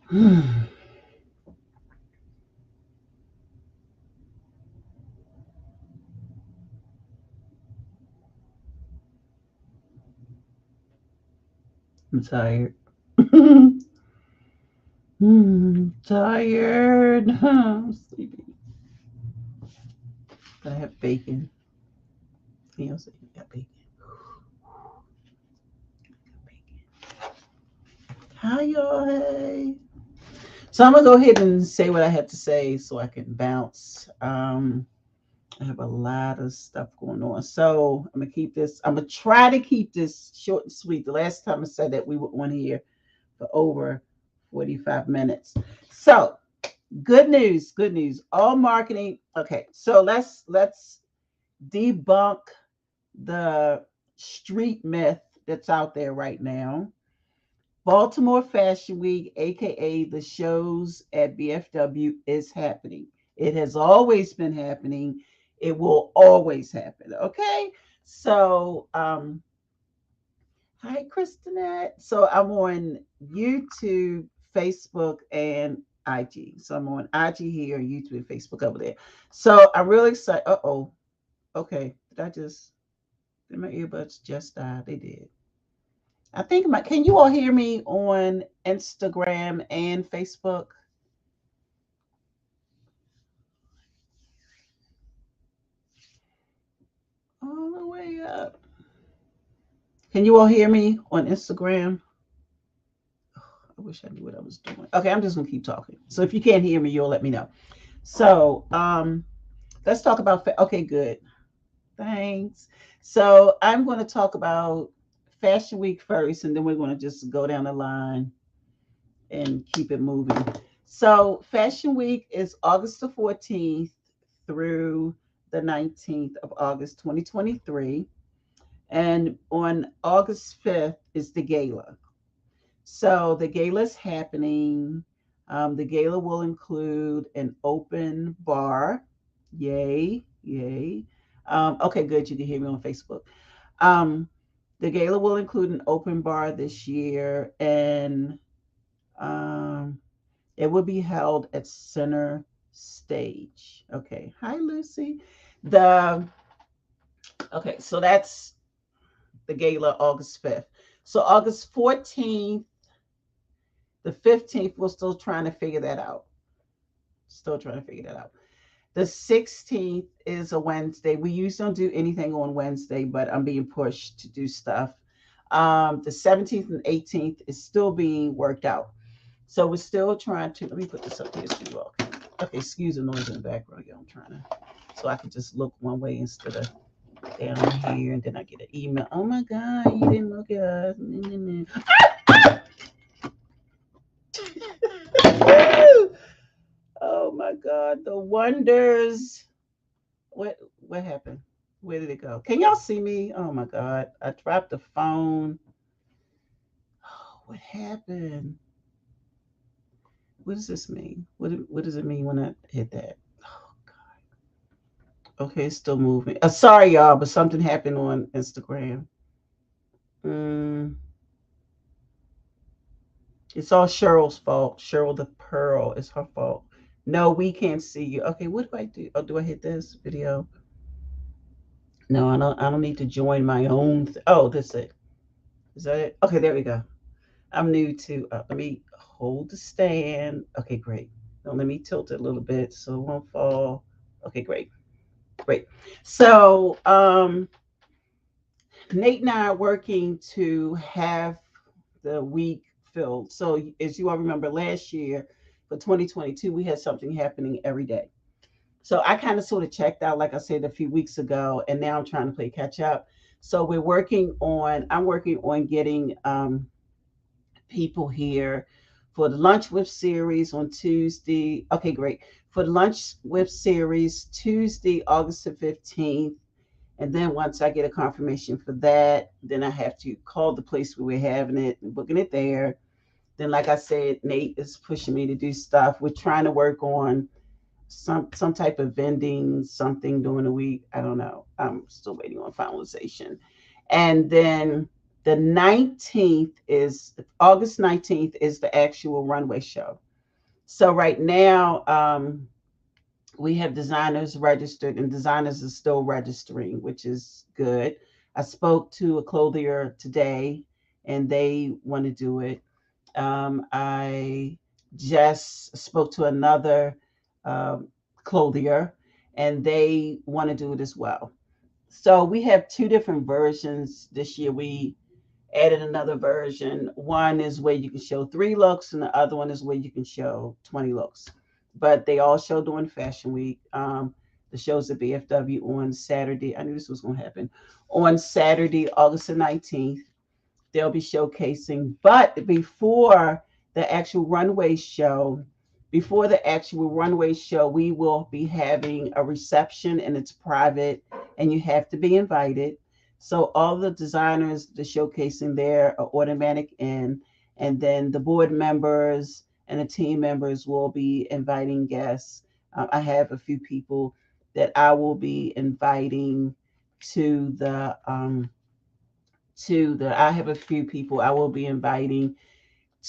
I'm tired. Tired. I'm sleepy. I have bacon. You know, so you got bacon. Hi, y'all. Hey. So I'm gonna go ahead and say what I had to say so I can bounce. I have a lot of stuff going on, so I'm gonna keep this. I'm gonna try to keep this short and sweet. The last time I said that we were on here for over 45 minutes. So good news, good news. All marketing. Okay, so let's debunk the street myth that's out there right now. Baltimore Fashion Week, aka the shows at BFW, is happening. It has always been happening. It will always happen. Okay. So hi Kristinette. So I'm on YouTube, Facebook, and IG. So I'm on IG here, YouTube, and Facebook over there. So I'm really excited. Uh-oh. Okay. Did my earbuds just die? They did. I think can you all hear me on Instagram and Facebook? All the way up. Can you all hear me on Instagram? I wish I knew what I was doing. Okay, I'm just gonna keep talking. So if you can't hear me, you'll let me know. So let's talk about okay, good. Thanks. So I'm going to talk about Fashion Week first, and then we're going to just go down the line and keep it moving. So Fashion Week is August the 14th through the 19th of August 2023. And on August 5th is the gala. So the gala is happening. The gala will include an open bar. Yay, yay. Okay, good. You can hear me on Facebook. Um, the gala will include an open bar this year, and um, it will be held at Center Stage. Okay. Hi, Lucy. The okay, so that's the gala August 5th. So August 14th, the 15th, we're still trying to figure that out. Still trying to figure that out. The 16th is a Wednesday. We usually don't do anything on Wednesday, but I'm being pushed to do stuff. The 17th and 18th is still being worked out. So we're still trying to, let me put this up here so you all can. Okay, excuse the noise in the background. Yeah, I'm trying to, so I can just look one way instead of down here, and then I get an email. Oh my God, you didn't look at us. Oh my God, the wonders. What happened? Where did it go? Can y'all see me? Oh my God, I dropped the phone. Oh, what happened? What does this mean? What does it mean when I hit that? Oh God. Okay, it's still moving. Sorry y'all, but something happened on Instagram. Mm, it's all Cheryl's fault. Cheryl the Pearl, it's her fault. No, we can't see you. Okay, what do I do? Oh, do I hit this video? No, I don't. I don't need to join my own. Oh, that's it. Is that it? Okay, there we go. I'm new to. Let me hold the stand. Okay, great. Now let me tilt it a little bit so it won't fall. Okay, great, great. So Nate and I are working to have the week filled. So as you all remember, last year for 2022, we had something happening every day. So I kind of sort of checked out, like I said a few weeks ago, and now I'm trying to play catch up. So I'm working on getting people here for the Lunch with series on Tuesday. Okay, great. For the Lunch with series, Tuesday, August the 15th. And then once I get a confirmation for that, then I have to call the place where we're having it and booking it there. Then, like I said, Nate is pushing me to do stuff. We're trying to work on some type of vending, something during the week. I don't know. I'm still waiting on finalization. And then The 19th is August 19th is the actual runway show. So right now, we have designers registered, and designers are still registering, which is good. I spoke to a clothier today, and they want to do it. I just spoke to another um, clothier, and they want to do it as well. So we have two different versions this year. We added another version. One is where you can show 3 looks, and the other one is where you can show 20 looks. But they all show during Fashion Week. The show's at BFW on Saturday. I knew this was going to happen. On Saturday, August the 19th, they'll be showcasing. But the actual runway show, before the actual runway show, we will be having a reception, and it's private, and you have to be invited. So all the designers, the showcasing there are automatic in, and then the board members and the team members will be inviting guests. I have a few people that I will be inviting to the I have a few people I will be inviting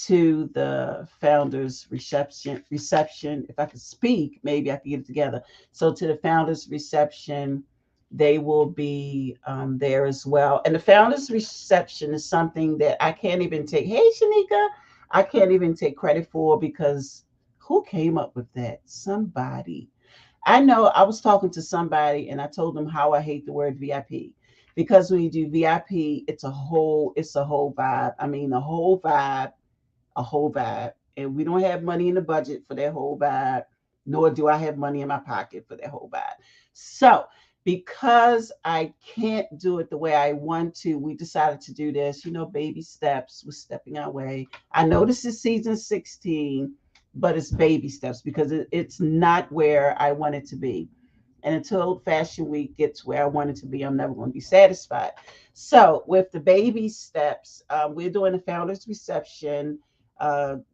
to the founders reception. If I could speak, maybe I could get it together. So to the founders reception, they will be there as well. And the founders reception is something that I can't even take. Hey, Shanika, I can't even take credit for, because who came up with that? Somebody. I know I was talking to somebody, and I told them how I hate the word VIP, because when you do VIP, it's a whole vibe. I mean, a whole vibe. And we don't have money in the budget for that whole vibe, nor do I have money in my pocket for that whole vibe. So, because I can't do it the way I want to, we decided to do this, baby steps. We're stepping our way. I know this is season 16, but it's baby steps, because it's not where I want it to be. And until Fashion Week gets where I want it to be, I'm never going to be satisfied. So, with the baby steps, we're doing a founders reception.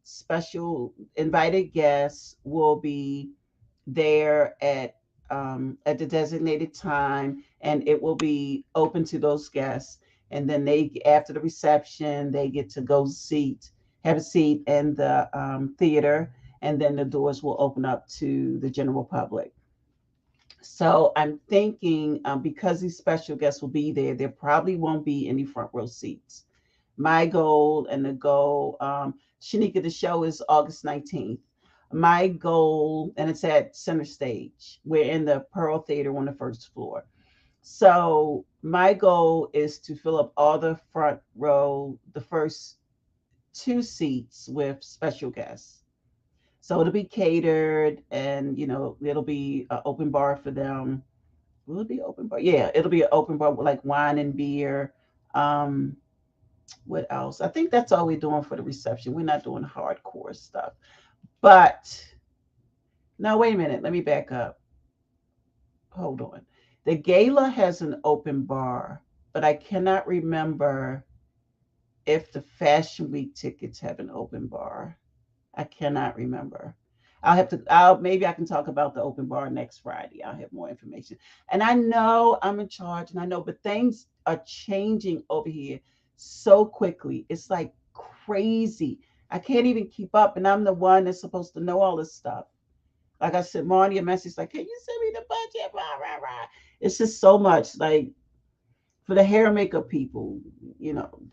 Special invited guests will be there at the designated time, and it will be open to those guests. And then after the reception, they get to have a seat in the theater, and then the doors will open up to the general public. So I'm thinking, because these special guests will be there, there probably won't be any front row seats. My goal, and the goal, Shanika, the show is August 19th. My goal, and it's at Center Stage. We're in the Pearl Theater on the first floor. So my goal is to fill up all the front row, the first 2 seats, with special guests. So it'll be catered, and it'll be an open bar for them. Will it be open bar? Yeah, it'll be an open bar with like wine and beer. Um, what else? I think that's all we're doing for the reception. We're not doing hardcore stuff. But now, wait a minute. Let me back up. Hold on. The gala has an open bar, but I cannot remember if the Fashion Week tickets have an open bar. I cannot remember. Maybe I can talk about the open bar next Friday. I'll have more information. And I know I'm in charge, and I know, but things are changing over here so quickly. It's like crazy. I can't even keep up, and I'm the one that's supposed to know all this stuff. Like I said, Marnie, a message like, can you send me the budget? Rah, rah, rah. It's just so much. Like, for the hair and makeup people,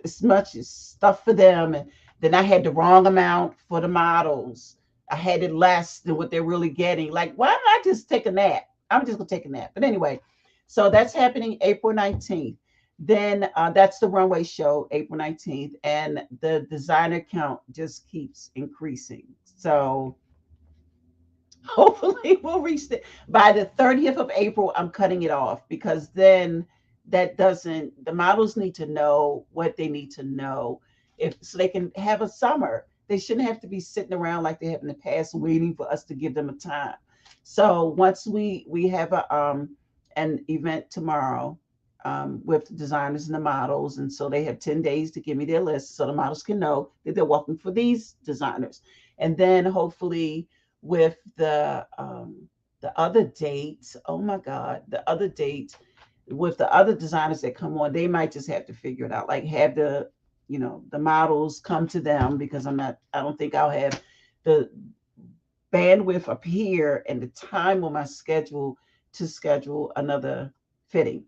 as much as stuff for them. And then I had the wrong amount for the models. I had it less than what they're really getting. Like, why don't I just take a nap? I'm just going to take a nap. But anyway, so that's happening April 19th. Then that's the runway show, April 19th. And the designer count just keeps increasing. So hopefully we'll reach it by the 30th of April. I'm cutting it off, because then the models need to know what they need to know, if so they can have a summer. They shouldn't have to be sitting around like they have in the past, waiting for us to give them a time. So once we have an event tomorrow, with the designers and the models, and so they have 10 days to give me their list, so the models can know that they're working for these designers. And then hopefully, with the other dates, oh my God, the other dates, With the other designers that come on, they might just have to figure it out, like have the, the models come to them, because I don't think I'll have the bandwidth up here and the time on my schedule to schedule another fitting.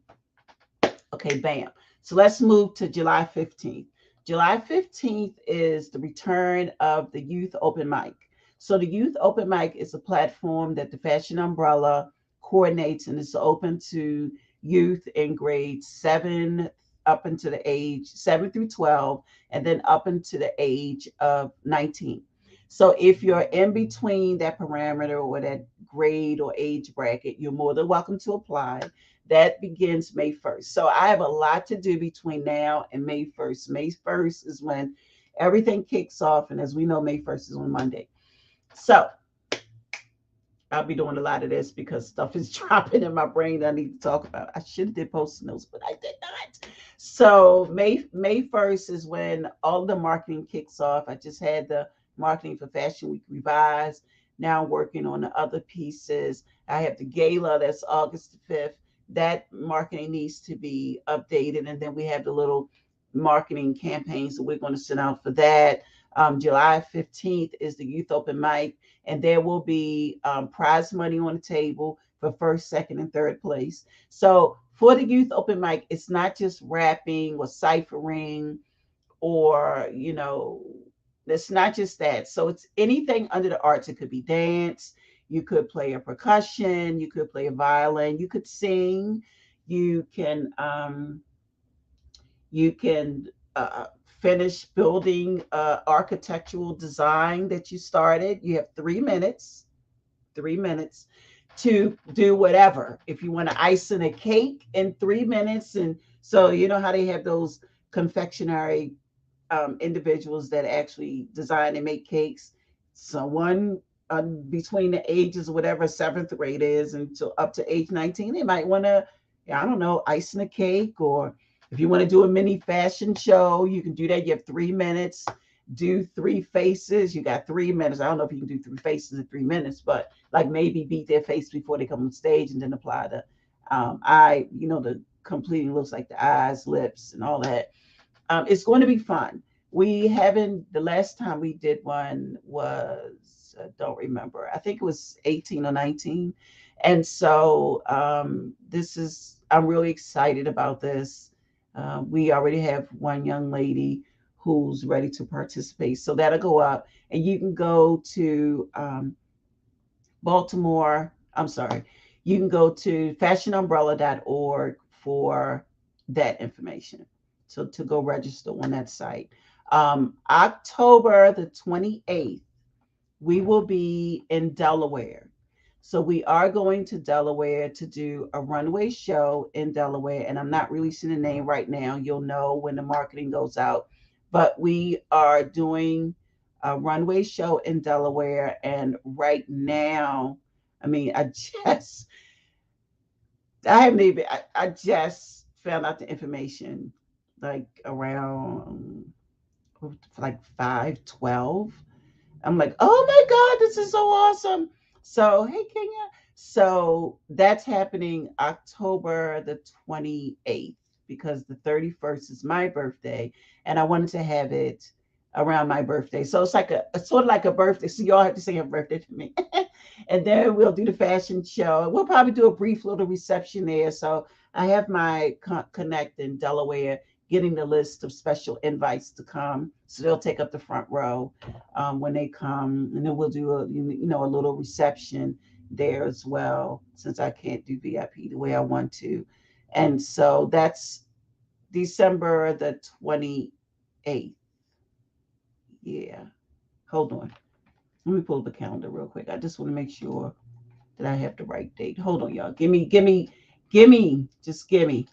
Okay, bam. So let's move to July 15th. July 15th is the return of the Youth Open Mic. So the Youth Open Mic is a platform that the Fashion Umbrella coordinates, and it's open to youth in grades 7 up into the age 7 through 12, and then up into the age of 19. So if you're in between that parameter or that grade or age bracket, you're more than welcome to apply. That begins May 1st. So I have a lot to do between now and May 1st. May 1st is when everything kicks off. And as we know, May 1st is on Monday. So I'll be doing a lot of this because stuff is dropping in my brain that I need to talk about. I should have did post notes, but I did not. So May 1st is when all the marketing kicks off. I just had the marketing for Fashion Week revised. Now I'm working on the other pieces. I have the gala that's August the 5th. That marketing needs to be updated. And then we have the little marketing campaigns that we're going to send out for that. July 15th is the Youth Open Mic, and there will be prize money on the table for first, second, and third place. So for the Youth Open Mic, it's not just rapping or ciphering or, it's not just that. So it's anything under the arts. It could be dance. You could play a percussion. You could play a violin. You could sing. You can you can finish building architectural design that you started. You have 3 minutes to do whatever. If you want to ice in a cake in 3 minutes, and so you know how they have those confectionery individuals that actually design and make cakes. Someone between the ages of whatever seventh grade is until up to age 19, they might want to, I don't know, ice in a cake. Or if you want to do a mini fashion show, you can do that. You have 3 minutes. Do three faces. You got 3 minutes. I don't know if you can do three faces in 3 minutes, but like maybe beat their face before they come on stage, and then apply the eye, the completing looks like the eyes, lips, and all that. It's going to be fun. We haven't, the last time we did one was, I don't remember. I think it was 18 or 19. And so I'm really excited about this. We already have one young lady who's ready to participate. So that'll go up, and you can go to Baltimore. I'm sorry. You can go to fashionumbrella.org for that information. So to go register on that site. October the 28th, we will be in Delaware. So we are going to Delaware to do a runway show in Delaware. And I'm not releasing the name right now. You'll know when the marketing goes out. But we are doing a runway show in Delaware. And right now, I mean, I haven't even, I just found out the information like around like 5:12. I'm like, oh my God, this is so awesome. So, hey, Kenya. So that's happening October the 28th, because the 31st is my birthday, and I wanted to have it around my birthday. So it's sort of like a birthday. So you all have to sing happy birthday to me. And then we'll do the fashion show. We'll probably do a brief little reception there. So I have my connect in Delaware getting the list of special invites to come. So they'll take up the front row when they come, and then we'll do a little reception there as well, since I can't do VIP the way I want to. And so that's December the 28th. Yeah. Hold on. Let me pull the calendar real quick. I just want to make sure that I have the right date. Hold on, y'all. Just give me.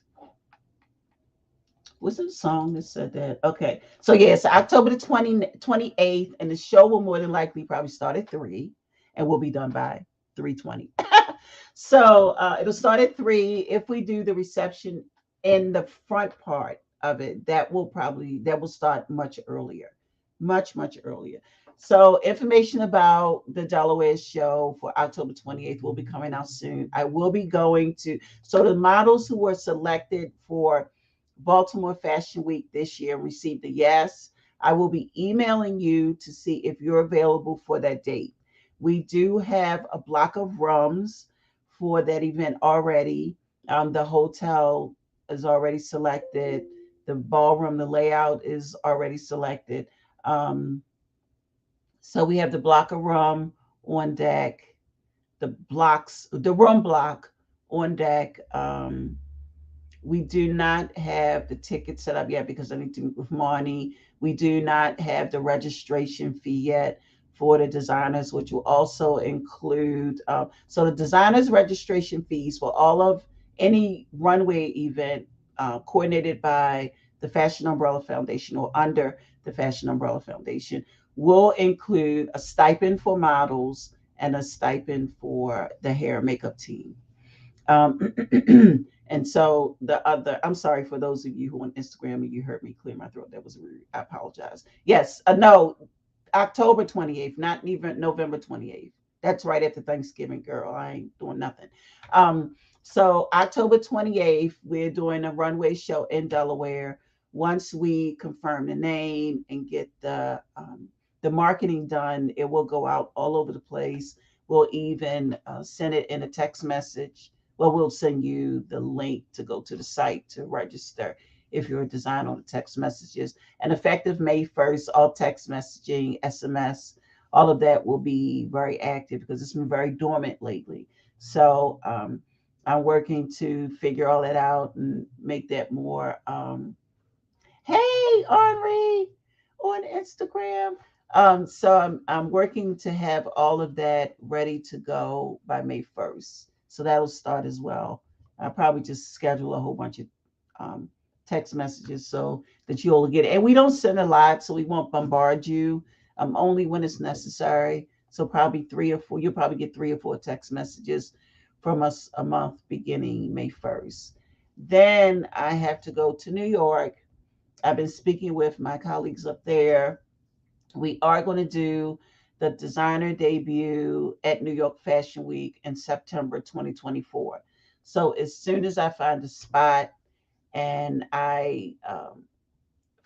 Was it a song that said that? Okay. So yes, October the 28th, and the show will more than likely probably start at 3 and will be done by 3:20. So it'll start at 3. If we do the reception in the front part of it, that will start much earlier. much, much earlier. So information about the Delaware show for October 28th will be coming out soon. I will be going to, so the models who were selected for Baltimore Fashion Week this year received a yes. I will be emailing you to see if you're available for that date. We do have a block of rooms for that event already. The hotel is already selected. The ballroom, the layout is already selected. Um, so we have the block of rum on deck, the rum block on deck. We do not have the tickets set up yet because I need to meet with Marnie. We do not have the registration fee yet for the designers, which will also include. So the designers' registration fees for all of any runway event coordinated by the Fashion Umbrella Foundation or under the Fashion Umbrella Foundation will include a stipend for models and a stipend for the hair and makeup team. Um, and so the other, I'm sorry for those of you who on Instagram and you heard me clear my throat. That was rude. I apologize. Yes, no, October 28th, not even November 28th. That's right after Thanksgiving, girl. I ain't doing nothing. Um, so October 28th, we're doing a runway show in Delaware. Once we confirm the name and get the marketing done, it will go out all over the place. We'll even send it in a text message. Well, we'll send you the link to go to the site to register if you're a designer on the text messages. And effective May 1st, all text messaging, SMS, all of that will be very active because it's been very dormant lately. So I'm working to figure all that out and make that more hey, Henri, on Instagram. So I'm working to have all of that ready to go by May 1st. So that'll start as well. I'll probably just schedule a whole bunch of um, text messages so that you'll get it. And we don't send a lot, so we won't bombard you only when it's necessary. So probably three or four, you'll probably get 3 or 4 text messages from us a month beginning May 1st. Then I have to go to New York. I've been speaking with my colleagues up there. We are going to do the designer debut at New York Fashion Week in September 2024. So as soon as I find a spot and I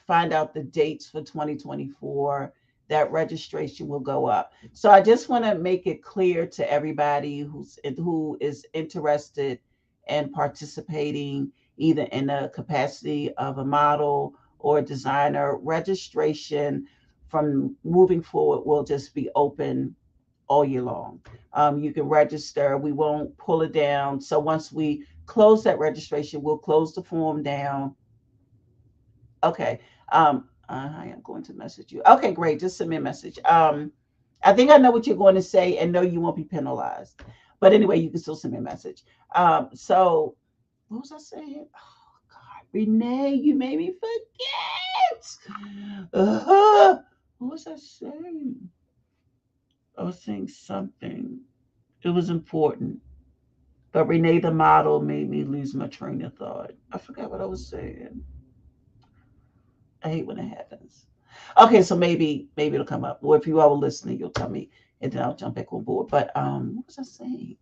find out the dates for 2024, that registration will go up. So I just want to make it clear to everybody who is interested in participating either in the capacity of a model or a designer. Registration from moving forward will just be open all year long. You can register. We won't pull it down. So once we close that registration, we'll close the form down. Okay. I am going to message you. Okay, great. Just send me a message. I think I know what you're going to say, and no, you won't be penalized. But anyway, you can still send me a message. So what was I saying? Oh God, Renee, you made me forget. What was I saying? I was saying something. It was important. But Renee, the model, made me lose my train of thought. I forgot what I was saying. I hate when it happens. Okay, so maybe it'll come up. Or if you are listening, you'll tell me, and then I'll jump back on board. But what was I saying?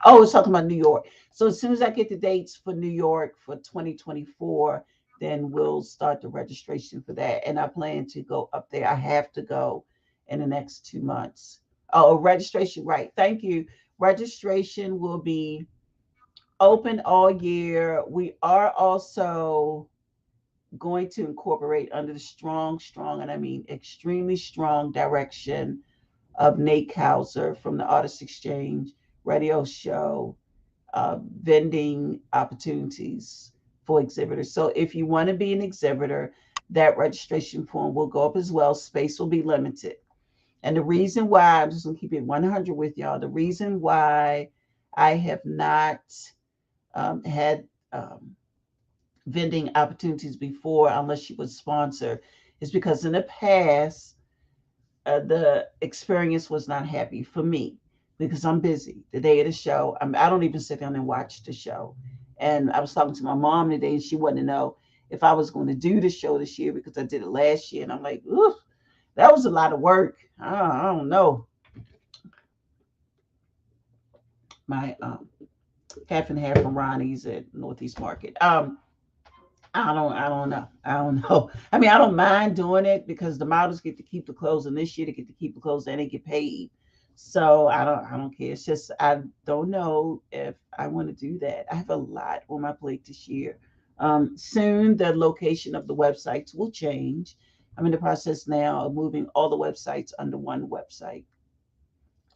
Oh, it's talking about New York. So as soon as I get the dates for New York for 2024, then we'll start the registration for that. And I plan to go up there. I have to go in the next 2 months. Oh, registration, right. Thank you. Registration will be open all year. We are also going to incorporate under the strong, and I mean extremely strong direction of Nate Kauser from the Artist Exchange radio show, vending opportunities for exhibitors. So if you want to be an exhibitor, that registration form will go up as well. Space will be limited. And the reason why, I'm just going to keep it 100 with y'all, the reason why I have not had vending opportunities before, unless you would sponsor, is because in the past, the experience was not happy for me because I'm busy. The day of the show, I don't even sit down and watch the show. And I was talking to my mom today, and she wanted to know if I was going to do the show this year because I did it last year. And I'm like, ooh. That was a lot of work. I don't know. My half and half from Ronnie's at Northeast Market. I don't know. I don't know. I mean, I don't mind doing it because the models get to keep the clothes, and this year they get to keep the clothes and they get paid. So I don't care. It's just I don't know if I want to do that. I have a lot on my plate this year. Soon the location of the websites will change. I'm in the process now of moving all the websites under one website.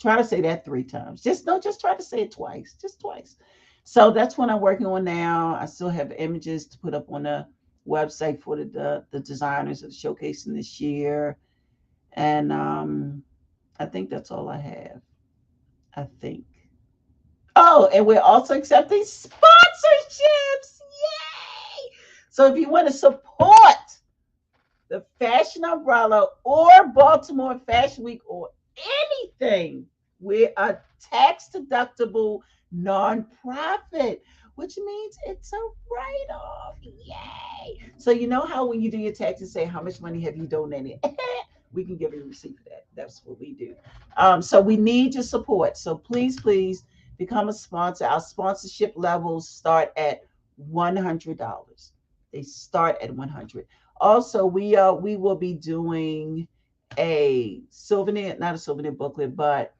Try to say that 3 times. Just no, just try to say it twice. Just twice. So that's what I'm working on now. I still have images to put up on the website for the designers that are showcasing this year. And I think that's all I have. I think. Oh, and we're also accepting sponsorships. Yay! So if you want to support the Fashion Umbrella or Baltimore Fashion Week or anything, we're a tax deductible nonprofit, which means it's a write off. Yay! So, you know how when you do your taxes, say, how much money have you donated? We can give you a receipt for that. That's what we do. So, we need your support. So, please, please become a sponsor. Our sponsorship levels start at $100. They start at 100. Also, we will be doing a souvenir, not a souvenir booklet, but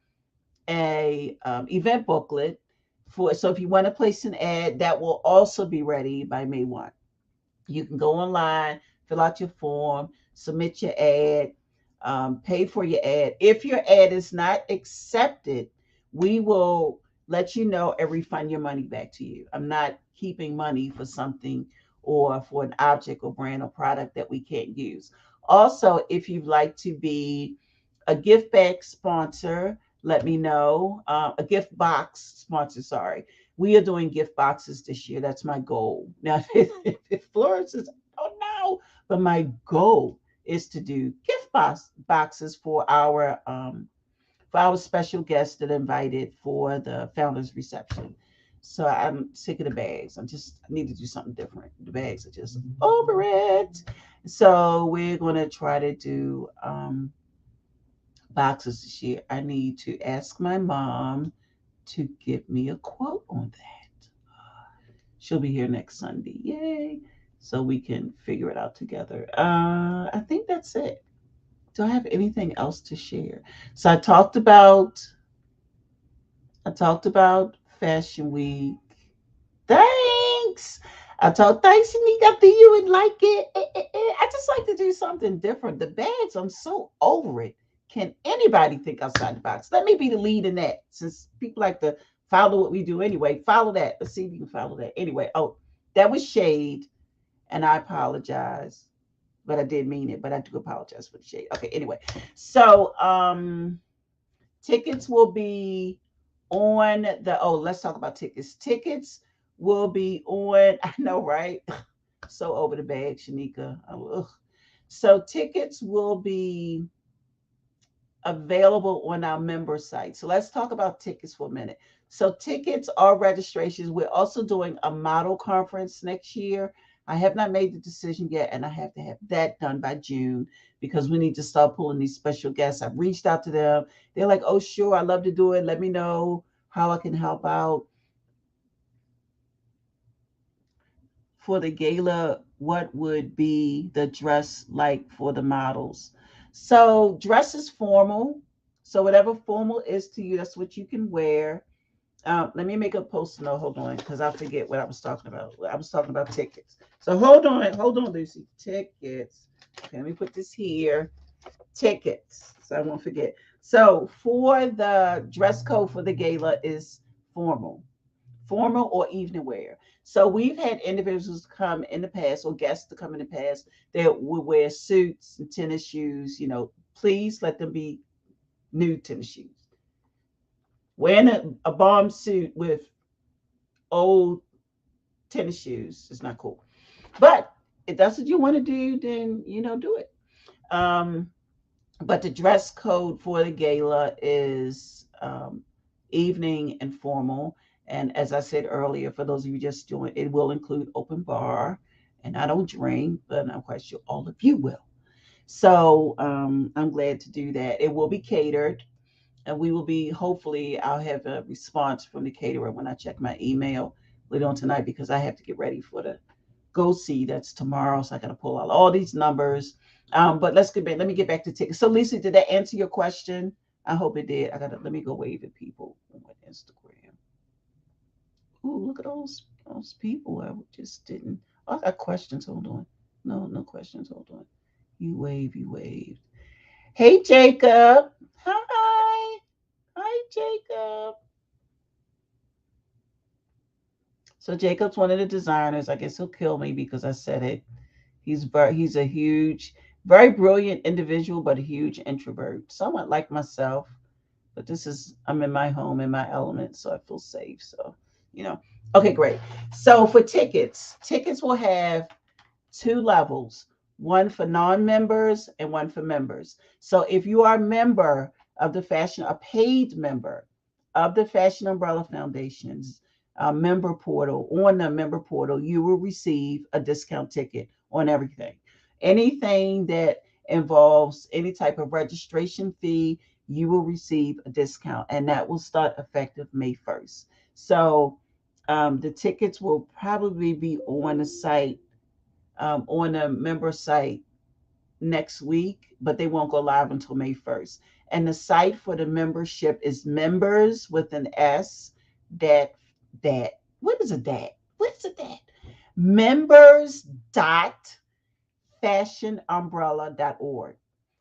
a event booklet for. So if you want to place an ad, that will also be ready by May 1. You can go online, fill out your form, submit your ad, pay for your ad. If your ad is not accepted, we will let you know and refund your money back to you. I'm not keeping money for something or for an object or brand or product that we can't use. Also, if you'd like to be a gift bag sponsor, let me know. A gift box sponsor, sorry. We are doing gift boxes this year. That's my goal. Now, if it flourishes, oh no. But my goal is to do boxes for our special guests that are invited for the founders reception. So I'm sick of the bags. I need to do something different. The bags are just over it. So we're gonna try to do boxes this year. I need to ask my mom to give me a quote on that. She'll be here next Sunday. Yay. So we can figure it out together. I think that's it. Do I have anything else to share? So I talked about Fashion Week. Thanks. Thanks, Shanika. Do you would like it? I just like to do something different. The bags, I'm so over it. Can anybody think outside the box? Let me be the lead in that. Since people like to follow what we do anyway, follow that. Let's see if you can follow that. Anyway, oh, that was shade, and I apologize, but I did mean it. But I do apologize for the shade. Okay, anyway, so tickets will be on the. Oh, let's talk about tickets. Tickets will be on. I know, right? So over the bag, Shanika. Oh, so tickets will be available on our member site. So let's talk about tickets for a minute. So tickets are registrations. We're also doing a model conference next year. I have not made the decision yet, and I have to have that done by June because we need to start pulling these special guests. I've reached out to them. They're like, "Oh, sure, I'd love to do it. Let me know how I can help out." For the gala, what would be the dress like for the models? So dress is formal. So whatever formal is to you, that's what you can wear. Let me make a post note. Hold on, because I forget what I was talking about. I was talking about tickets. So hold on, Lucy. Tickets. Okay, let me put this here. Tickets. So I won't forget. So for the dress code for the gala is formal, formal or evening wear. So we've had individuals come in the past or guests to come in the past that would wear suits and tennis shoes. Please let them be nude tennis shoes. Wearing a bomb suit with old tennis shoes is not cool. But if that's what you want to do, then do it. Um, but the dress code for the gala is evening and formal. And as I said earlier, for those of you just joined, it will include open bar. And I don't drink, but I'm quite sure all of you will. So I'm glad to do that. It will be catered, and we will be, hopefully I'll have a response from the caterer when I check my email later on tonight, because I have to get ready for the go see that's tomorrow. So I got to pull out all these numbers. But let me get back to tickets. So Lisa, did that answer your question? I hope it did. Let me go wave at people on Instagram. Ooh, look at those people. I just didn't. Oh, I got questions. Hold on. No, no questions. Hold on. You wave, you wave. Hey, Jacob. Hi. Hi, Jacob. So Jacob's one of the designers. I guess he'll kill me because I said it. He's a huge, very brilliant individual, but a huge introvert. Somewhat like myself. But I'm in my home, in my element, so I feel safe. So, you know. Okay, great. So for tickets will have two levels, one for non-members and one for members. So if you are a member of the fashion, a paid member of the Fashion Umbrella Foundation's member portal, on the member portal, you will receive a discount ticket on everything. Anything that involves any type of registration fee, you will receive a discount, and that will start effective May 1st. So the tickets will probably be on the site, on a member site next week, but they won't go live until May 1st. And the site for the membership is members with an S, that, what is a that? What is a that? Members dot fashionumbrella.org.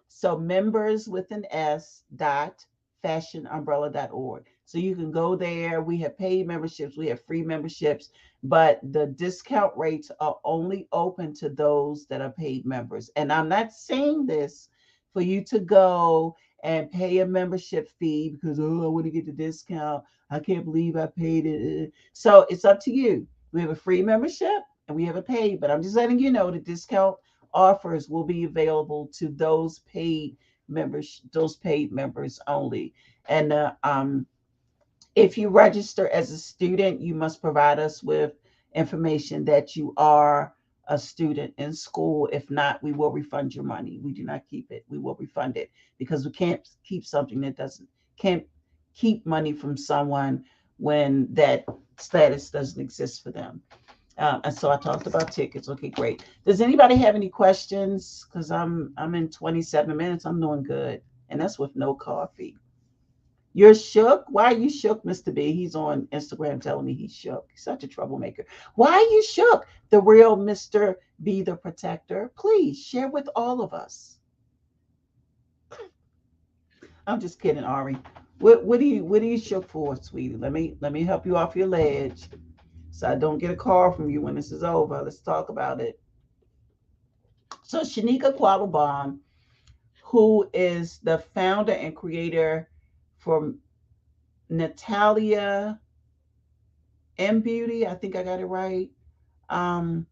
So members with an S dot fashionumbrella.org. So you can go there. We have paid memberships, we have free memberships, but the discount rates are only open to those that are paid members. And I'm not saying this for you to go and pay a membership fee because, oh, I want to get the discount. I can't believe I paid it. So it's up to you. We have a free membership and we have a paid, but I'm just letting you know the discount offers will be available to those paid members only. And if you register as a student, you must provide us with information that you are a student in school. If not, we will refund your money. We do not keep it. We will refund it, because we can't keep something that doesn't can't keep money from someone when that status doesn't exist for them. And so I talked about tickets. Okay, great. Does anybody have any questions? Because I'm in 27 minutes. I'm doing good, and that's with no coffee. You're shook? Why are you shook, Mr. B? He's on Instagram telling me he's shook. He's such a troublemaker. Why are you shook? The real Mr. B, the protector. Please share with all of us. I'm just kidding, Ari. What are you shook for, sweetie? Let me help you off your ledge, so I don't get a call from you when this is over. Let's talk about it. So Shanika Quattlebaum, who is the founder and creator for Natalia M Beauty, I think I got it right. Um,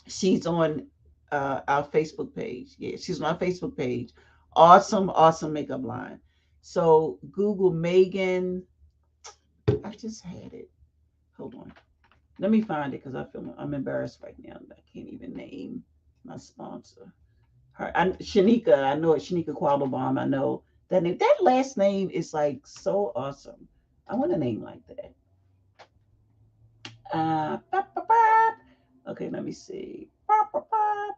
she's on our Facebook page. Yeah, she's on our Facebook page. Awesome, awesome makeup line. So Google Megan. I just had it. Hold on. Let me find it because I'm embarrassed right now. I can't even name my sponsor. Shanika, I know it. Shanika Quattlebaum. I know that name. That last name is like so awesome. I want a name like that. Ba, ba, ba. Okay, let me see. Ba, ba, ba.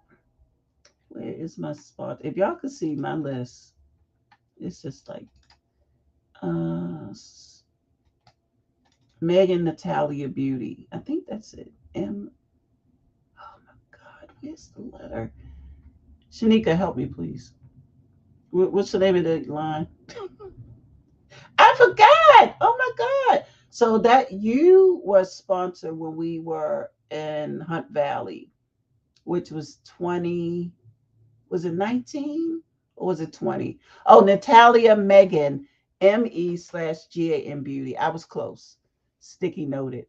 Where is my spot? If y'all could see my list, it's just like uh Megan Natalia Beauty. I think that's it. Oh my God, where's the letter? Shanika, help me, please. What's the name of the line? I forgot. Oh my God. So that you was sponsored when we were in Hunt Valley, which was 20, was it 19 or was it 20? Oh, Natalia Megan, ME/GAM Beauty. I was close. Sticky noted.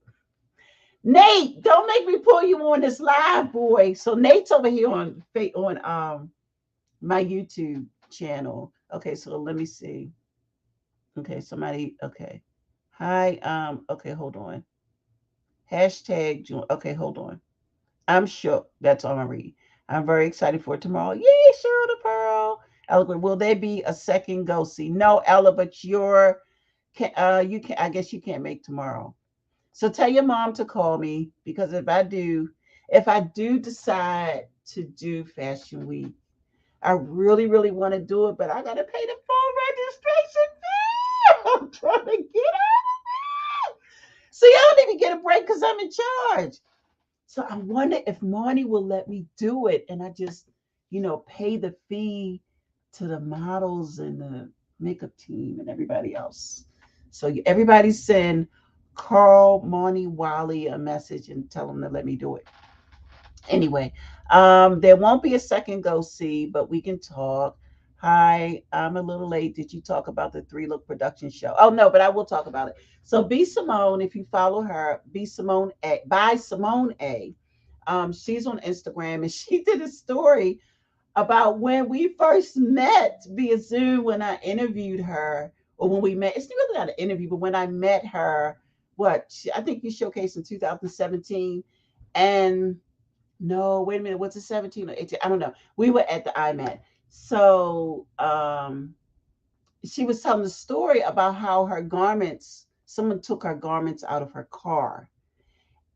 Nate, don't make me pull you on this live, boy. So Nate's over here on my YouTube channel. Okay, so let me see. Okay, somebody. Okay, hi. Okay, hold on. Hashtag. Okay, hold on. I'm shook. That's all I read. I'm very excited for tomorrow. Yay, Cheryl the Pearl. Eloquent. Will there be a second go see? No, Ella, but you can. I guess you can't make tomorrow. So tell your mom to call me because if I do decide to do Fashion Week, I really, really want to do it, but I gotta pay the full registration fee. I'm trying to get out. See, I don't even get a break because I'm in charge. So I wonder if Marnie will let me do it, and I just, pay the fee to the models and the makeup team and everybody else. So everybody send Carl, Marnie, Wally a message and tell them to let me do it. Anyway, there won't be a second go see, but we can talk. Hi, I'm a little late. Did you talk about the Three Look production show? Oh no, but I will talk about it. So B Simone, if you follow her, B Simone A by Simone A. She's on Instagram and she did a story about when we first met via Zoom when I interviewed her, or when we met. It's really not an interview, but when I met her, I think you showcased in 2017. And no, wait a minute. Was it 17 or 18? I don't know. We were at the IMAT. So she was telling the story about how someone took her garments out of her car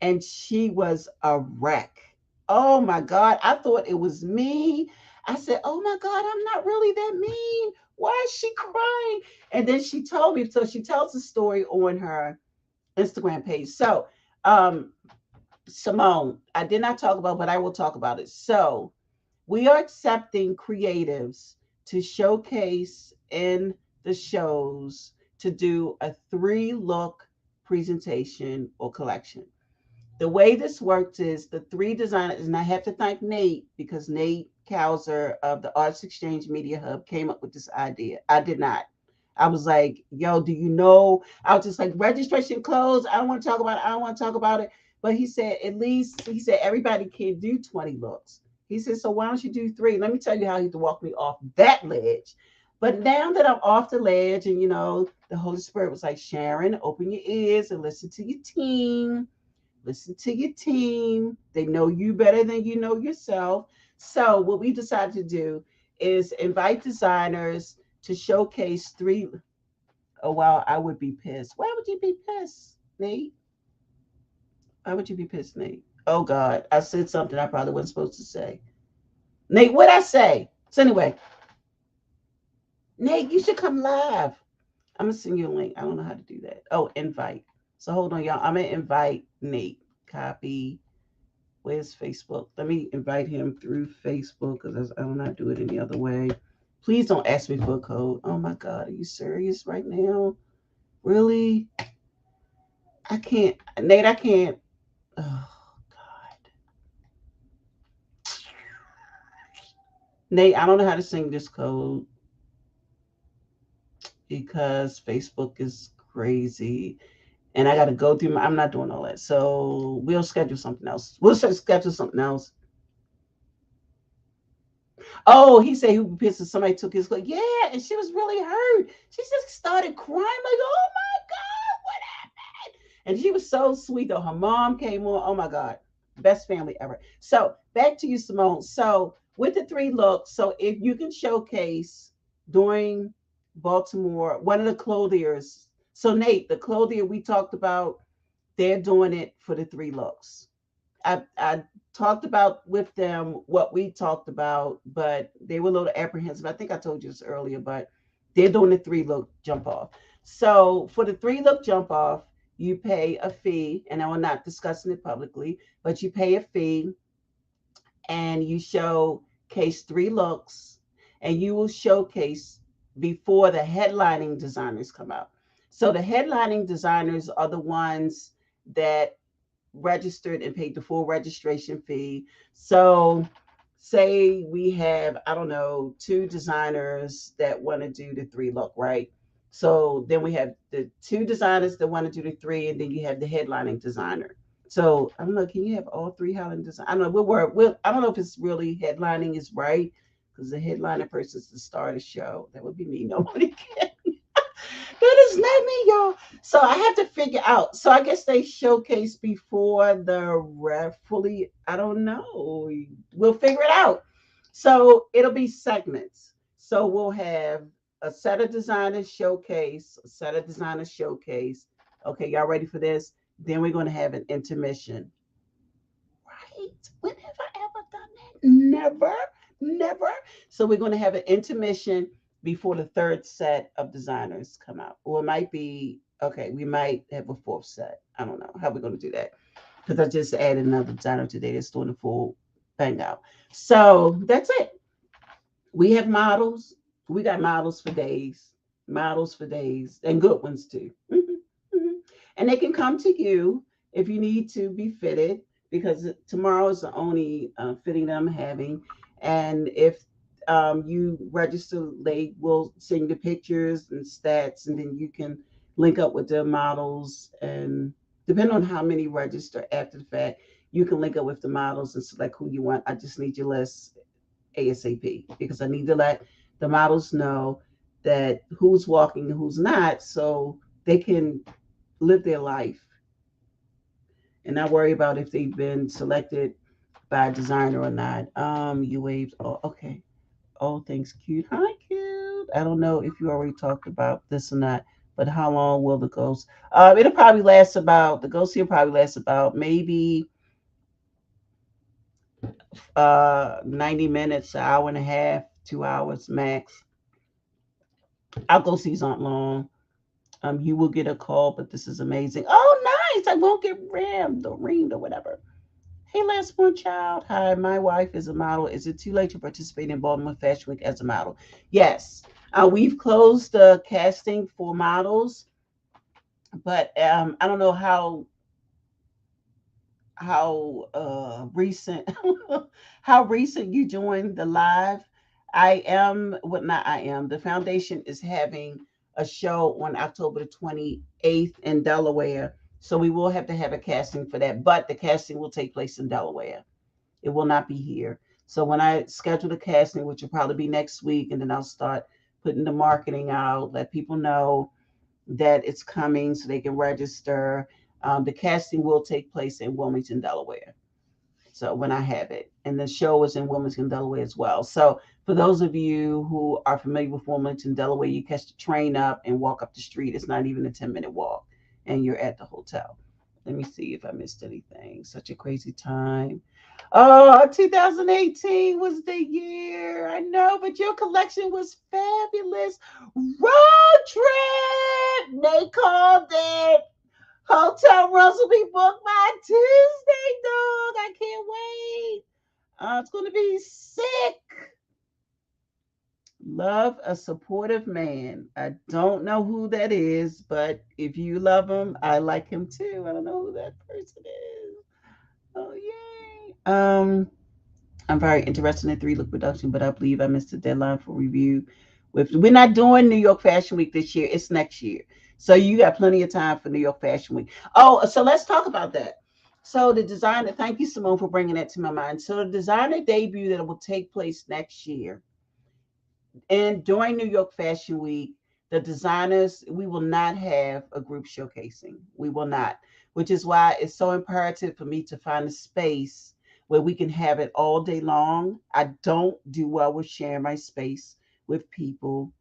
and she was a wreck. Oh my God. I thought it was me. I said, oh my God, I'm not really that mean. Why is she crying? And then she told me, so she tells the story on her Instagram page. So, Simone, I did not talk about, but I will talk about it. So, we are accepting creatives to showcase in the shows to do a 3 look presentation or collection. The way this works is the 3 designers, and I have to thank Nate because Nate Kauser of the Arts Exchange Media Hub came up with this idea. I did not. I was like, yo, do you know? I was just like, registration closed. I don't want to talk about it. I don't want to talk about it. But he said, at least, he said, everybody can do 20 looks. He said, so why don't you do 3? Let me tell you how he had to walk me off that ledge. But now that I'm off the ledge and, the Holy Spirit was like, Sharon, open your ears and listen to your team. Listen to your team. They know you better than you know yourself. So, what we decided to do is invite designers to showcase 3. Oh, wow, I would be pissed. Why would you be pissed, Nate? Why would you be pissed, Nate? Oh, God, I said something I probably wasn't supposed to say. Nate, what'd I say? So, anyway, Nate, you should come live. I'm going to send you a link. I don't know how to do that. Oh, invite. So, hold on, y'all. I'm going to invite Nate. Copy. Where's Facebook? Let me invite him through Facebook because I will not do it any other way. Please don't ask me for a code. Oh my God, are you serious right now? Really? I can't, Nate. I can't. Oh God, Nate. I don't know how to sing this code because Facebook is crazy, and I got to go through. I'm not doing all that. So we'll schedule something else. We'll schedule something else. Oh, he said he was pissed if somebody took his clothes. Yeah, and she was really hurt. She just started crying like, "Oh my God, what happened?" And she was so sweet though. Her mom came on. Oh my God, best family ever. So back to you, Simone. So with the 3 looks, so if you can showcase during Baltimore, one of the clothiers. So Nate, the clothier we talked about, they're doing it for the 3 looks. I talked about with them what we talked about, but they were a little apprehensive. I think I told you this earlier, but they're doing the 3 look jump off. So for the 3 look jump off, you pay a fee, and I will not discussing it publicly, but you pay a fee and you showcase 3 looks, and you will showcase before the headlining designers come out. So the headlining designers are the ones that registered and paid the full registration fee. So say we have, I don't know, 2 designers that want to do the 3 look, right? So then we have the 2 designers that want to do the 3, and then you have the headlining designer. So I don't know, can you have all 3 headlining designers? I don't know. I don't know if it's really headlining is right because the headliner person is the star of the show. That would be me. Nobody can. goodness, let me, y'all. So I have to figure out. So I guess they showcase before the ref fully. I don't know. We'll figure it out. So it'll be segments. So we'll have a set of designers showcase, a set of designers showcase. Okay, y'all ready for this? Then we're going to have an intermission. Right? When have I ever done that? Never, never. So we're going to have an intermission before the third set of designers come out. Or it might be, okay, we might have a fourth set. I don't know how we're going to do that. Because I just added another designer today that's doing the full bang out. So that's it. We have models. We got models for days, and good ones too. And they can come to you if you need to be fitted because tomorrow is the only fitting that I'm having. And if you register late, we'll send you pictures and stats, and then you can link up with the models. And depending on how many register after the fact, you can link up with the models and select who you want. I just need your list ASAP because I need to let the models know that who's walking and who's not so they can live their life and not worry about if they've been selected by a designer or not. You waved. Oh, okay. Oh, thanks, cute. Hi, cute. I don't know if you already talked about this or not, but how long will the ghost? It'll probably last about the ghost here probably lasts about maybe 90 minutes, an hour and a half, 2 hours max. Our ghost sees aren't long. You will get a call, but this is amazing. Oh, nice. I won't get rammed or reamed or whatever. Hey, last born child. Hi, my wife is a model. Is it too late to participate in Baltimore Fashion Week as a model? Yes. We've closed the casting for models, but I don't know how recent how recent you joined the live. I am what not I am. The foundation is having a show on October the 28th in Delaware. So we will have to have a casting for that, but the casting will take place in Delaware. It will not be here. So when I schedule the casting, which will probably be next week, and then I'll start putting the marketing out, let people know that it's coming so they can register. The casting will take place in Wilmington, Delaware. So when I have it, and the show is in Wilmington, Delaware as well. So for those of you who are familiar with Wilmington, Delaware, you catch the train up and walk up the street. It's not even a 10-minute walk, and you're at the hotel. Let me see if I missed anything. Such a crazy time. Oh, 2018 was the year. I know, but your collection was fabulous. Road trip. They called it. Hotel rooms will be booked by Tuesday, dog. I can't wait. It's going to be sick. Love a supportive man. I don't know who that is, but if you love him, I like him too. I don't know who that person is. Oh, yay. I'm very interested in 3 Look production, but I believe I missed the deadline for review. We're not doing New York Fashion Week this year. It's next year. So you got plenty of time for New York Fashion Week. Oh, so let's talk about that. So the designer, thank you, Simone, for bringing that to my mind. So the designer debut that will take place next year and during New York Fashion Week, the designers, we will not have a group showcasing. We will not, which is why it's so imperative for me to find a space where we can have it all day long. I don't do well with sharing my space with people.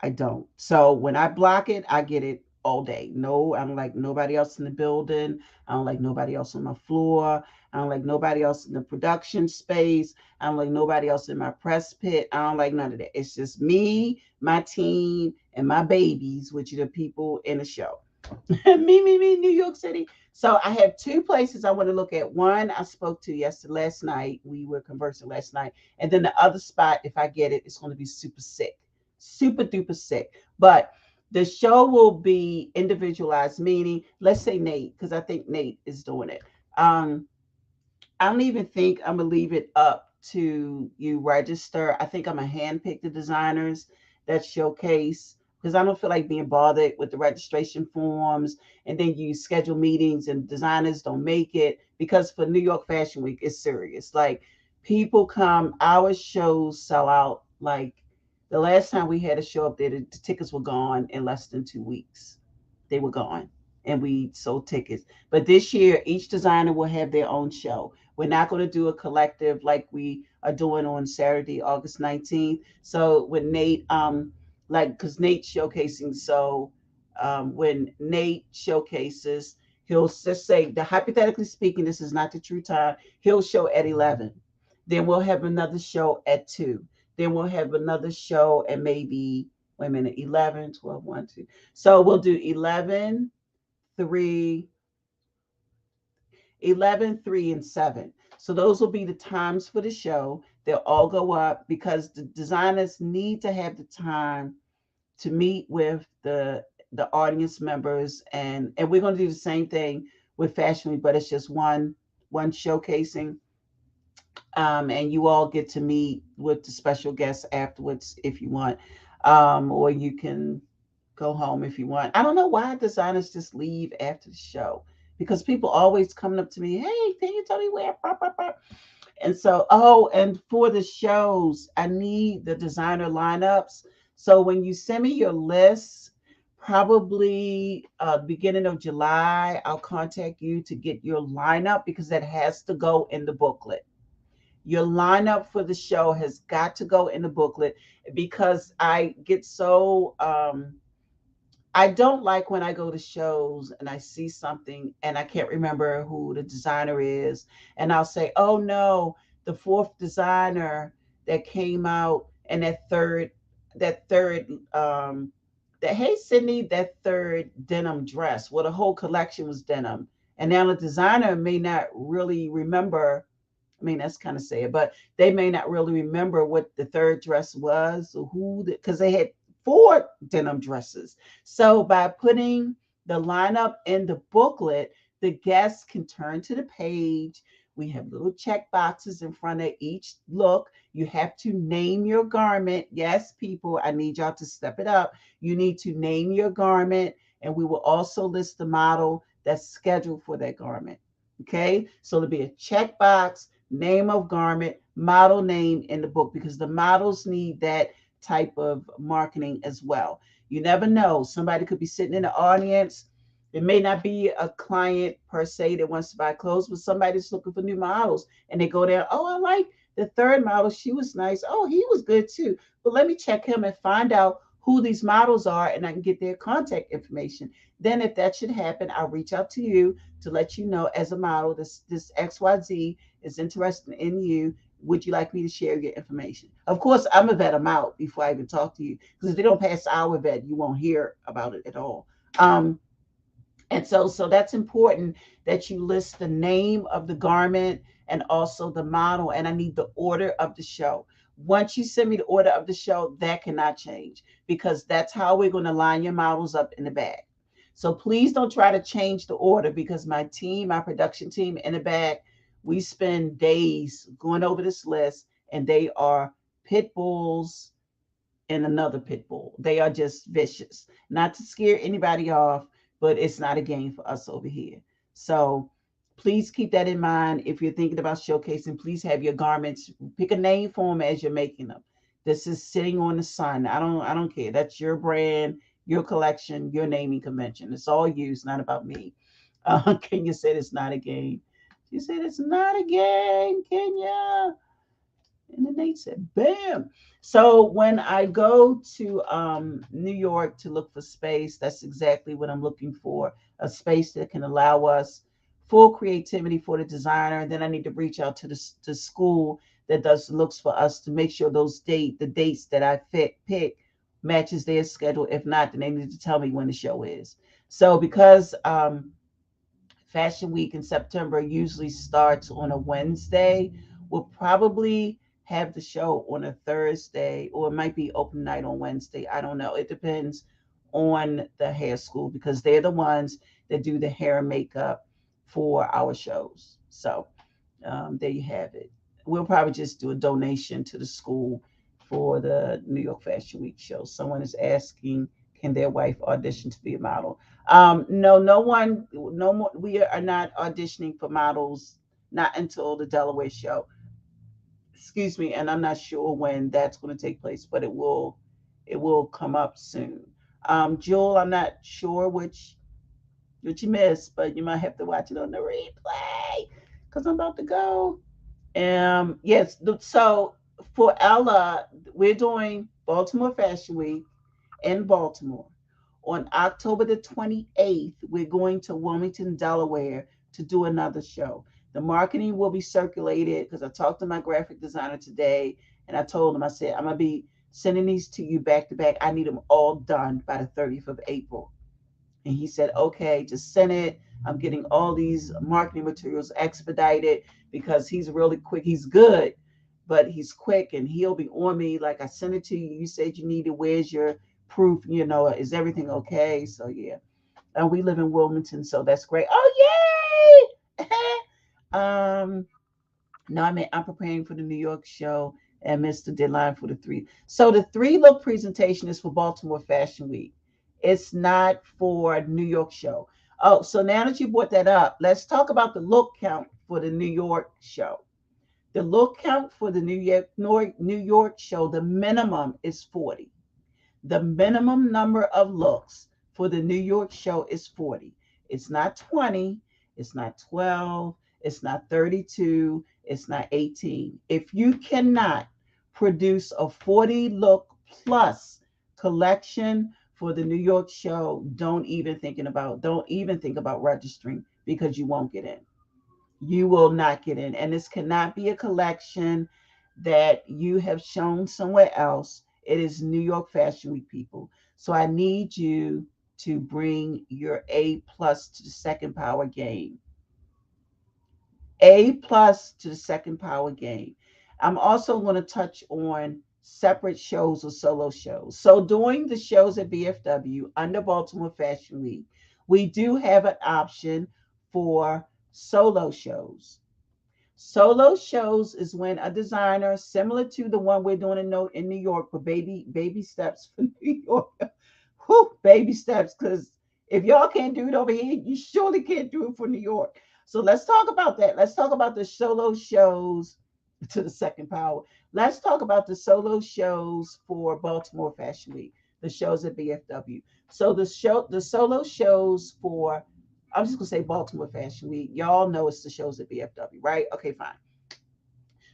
I don't. So when I block it, I get it all day. No, I don't like nobody else in the building. I don't like nobody else on my floor. I don't like nobody else in the production space. I don't like nobody else in my press pit. I don't like none of that. It's just me, my team, and my babies, which are the people in the show. Me, New York City. So I have 2 places I want to look at. One I spoke to yesterday, last night. We were conversing last night. And then the other spot, if I get it, it's going to be super sick, super duper sick. But the show will be individualized, meaning, let's say Nate, because I think Nate is doing it. I don't even think I'm gonna leave it up to you register. I think I'm gonna handpick the designers that showcase because I don't feel like being bothered with the registration forms and then you schedule meetings and designers don't make it because for New York Fashion Week it's serious. Like people come, our shows sell out like The last time we had a show up there, the tickets were gone in less than 2 weeks. They were gone, and we sold tickets. But this year, each designer will have their own show. We're not going to do a collective like we are doing on Saturday, August 19th. So when Nate, like, because Nate's showcasing, so when Nate showcases, he'll just say, the hypothetically speaking, this is not the true time. He'll show at 11. Then we'll have another show at 2. Then we'll have another show at maybe, wait a minute, 11, 12, 1, 2. So we'll do 11, 3, 11, 3, and 7. So those will be the times for the show. They'll all go up because the designers need to have the time to meet with the audience members, and we're going to do the same thing with Fashion Week, but it's just one showcasing, and you all get to meet with the special guests afterwards if you want, or you can go home if you want. I don't know why designers just leave after the show, because people always coming up to me, hey, can you tell me where? And so, oh, and for the shows, I need the designer lineups. So when you send me your list, probably beginning of July, I'll contact you to get your lineup, because that has to go in the booklet. Your lineup for the show has got to go in the booklet, because I get so I don't like when I go to shows and I see something and I can't remember who the designer is, and I'll say, "Oh no, the fourth designer that came out, and that third that, hey Sydney, that third denim dress. Well, the whole collection was denim, and now the designer may not really remember. I mean, that's kind of sad, but they may not really remember what the third dress was, or who, because they had four denim dresses. So by putting the lineup in the booklet, the guests can turn to the page. We have little check boxes in front of each look. You have to name your garment. Yes, people, I need y'all to step it up. You need to name your garment, and we will also list the model that's scheduled for that garment. Okay, so there'll be a checkbox, name of garment, model name in the book, because the models need that type of marketing as well. You never know. Somebody could be sitting in the audience. It may not be a client per se that wants to buy clothes, but somebody's looking for new models, and they go there. Oh, I like the third model. She was nice. Oh, he was good too. But let me check him and find out who these models are, and I can get their contact information. Then, if that should happen, I'll reach out to you to let you know, as a model, this XYZ is interested in you. Would you like me to share your information? Of course, I'm gonna vet them out before I even talk to you, because if they don't pass our vet, you won't hear about it at all. And so that's important, that you list the name of the garment and also the model. And I need the order of the show. Once you send me the order of the show, that cannot change, because that's how we're going to line your models up in the bag. So please don't try to change the order, because my team, my production team in the back, we spend days going over this list, and they are pit bulls and another pit bull. They are just vicious. Not to scare anybody off, but it's not a game for us over here. So please keep that in mind. If you're thinking about showcasing, please have your garments, pick a name for them as you're making them. This is sitting on the sun. I don't care. That's your brand, your collection, your naming convention. It's all you. It's not about me. Kenya said it's not a game. She said it's not a game, Kenya. And then they said, bam. So when I go to New York to look for space, that's exactly what I'm looking for, a space that can allow us full creativity for the designer. And then I need to reach out to the school that does looks for us to make sure the dates that I pick matches their schedule. If not, then they need to tell me when the show is. So because Fashion Week in September usually starts on a Wednesday, we'll probably have the show on a Thursday, or it might be open night on Wednesday. I don't know. It depends on the hair school, because they're the ones that do the hair and makeup for our shows. So there you have it. We'll probably just do a donation to the school for the New York Fashion Week show. Someone is asking, can their wife audition to be a model? No, no one, no more. We are not auditioning for models, not until the Delaware show. Excuse me, and I'm not sure when that's going to take place, but it will. It will come up soon. Jewel, I'm not sure which you missed, but you might have to watch it on the replay because I'm about to go. Yes. So for Ella, we're doing Baltimore Fashion Week in Baltimore. On October the 28th, we're going to Wilmington, Delaware to do another show. The marketing will be circulated because I talked to my graphic designer today and I told him, I said, I'm going to be sending these to you back to back. I need them all done by the 30th of April. And he said, okay, just send it. I'm getting all these marketing materials expedited because he's really quick. He's good, but he's quick and he'll be on me. Like, I sent it to you. You said you needed, where's your proof? Is everything okay? So, yeah. And we live in Wilmington, so that's great. Oh, yay! um, no, I mean, I'm preparing for the New York show and missed the deadline for the three. So the three look presentation is for Baltimore Fashion Week. It's not for New York show. Oh, so now that you brought that up, let's talk about the look count for the New York show. The look count for the New York show, the minimum is 40. The minimum number of looks for the New York show is 40. It's not 20, it's not 12, it's not 32, it's not 18. If you cannot produce a 40 look plus collection for the New York show, don't even think about registering because you won't get in. You will not get in. And this cannot be a collection that you have shown somewhere else. It is New York Fashion Week, people. So I need you to bring your A plus to the second power game. A plus to the second power game. I'm also going to touch on separate shows or solo shows. So during the shows at BFW under Baltimore Fashion Week, we do have an option for solo shows. Solo shows is when a designer similar to the one we're doing in New York, for baby steps for New York. Whew, baby steps, because if y'all can't do it over here, you surely can't do it for New York. So let's talk about that. Let's talk about the solo shows to the second power. Let's talk about the solo shows for Baltimore Fashion Week, the shows at BFW. So the solo shows for, I'm just gonna say Baltimore Fashion Week. Y'all know it's the shows at BFW, right? Okay, fine.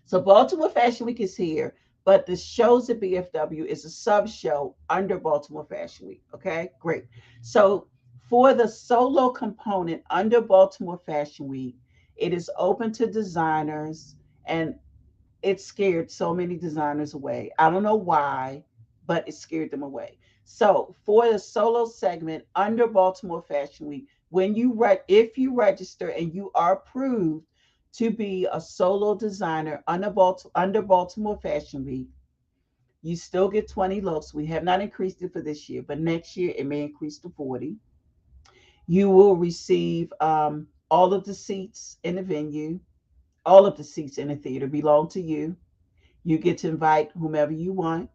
So Baltimore Fashion Week is here, but the shows at BFW is a sub show under Baltimore Fashion Week. Okay, great. So for the solo component under Baltimore Fashion Week, it is open to designers, and it scared so many designers away. I don't know why, but it scared them away. So for the solo segment under Baltimore Fashion Week, if you register and you are approved to be a solo designer under Baltimore Fashion Week, you still get 20 looks. We have not increased it for this year, but next year it may increase to 40. You will receive all of the seats in the venue. All of the seats in the theater belong to you. You get to invite whomever you want.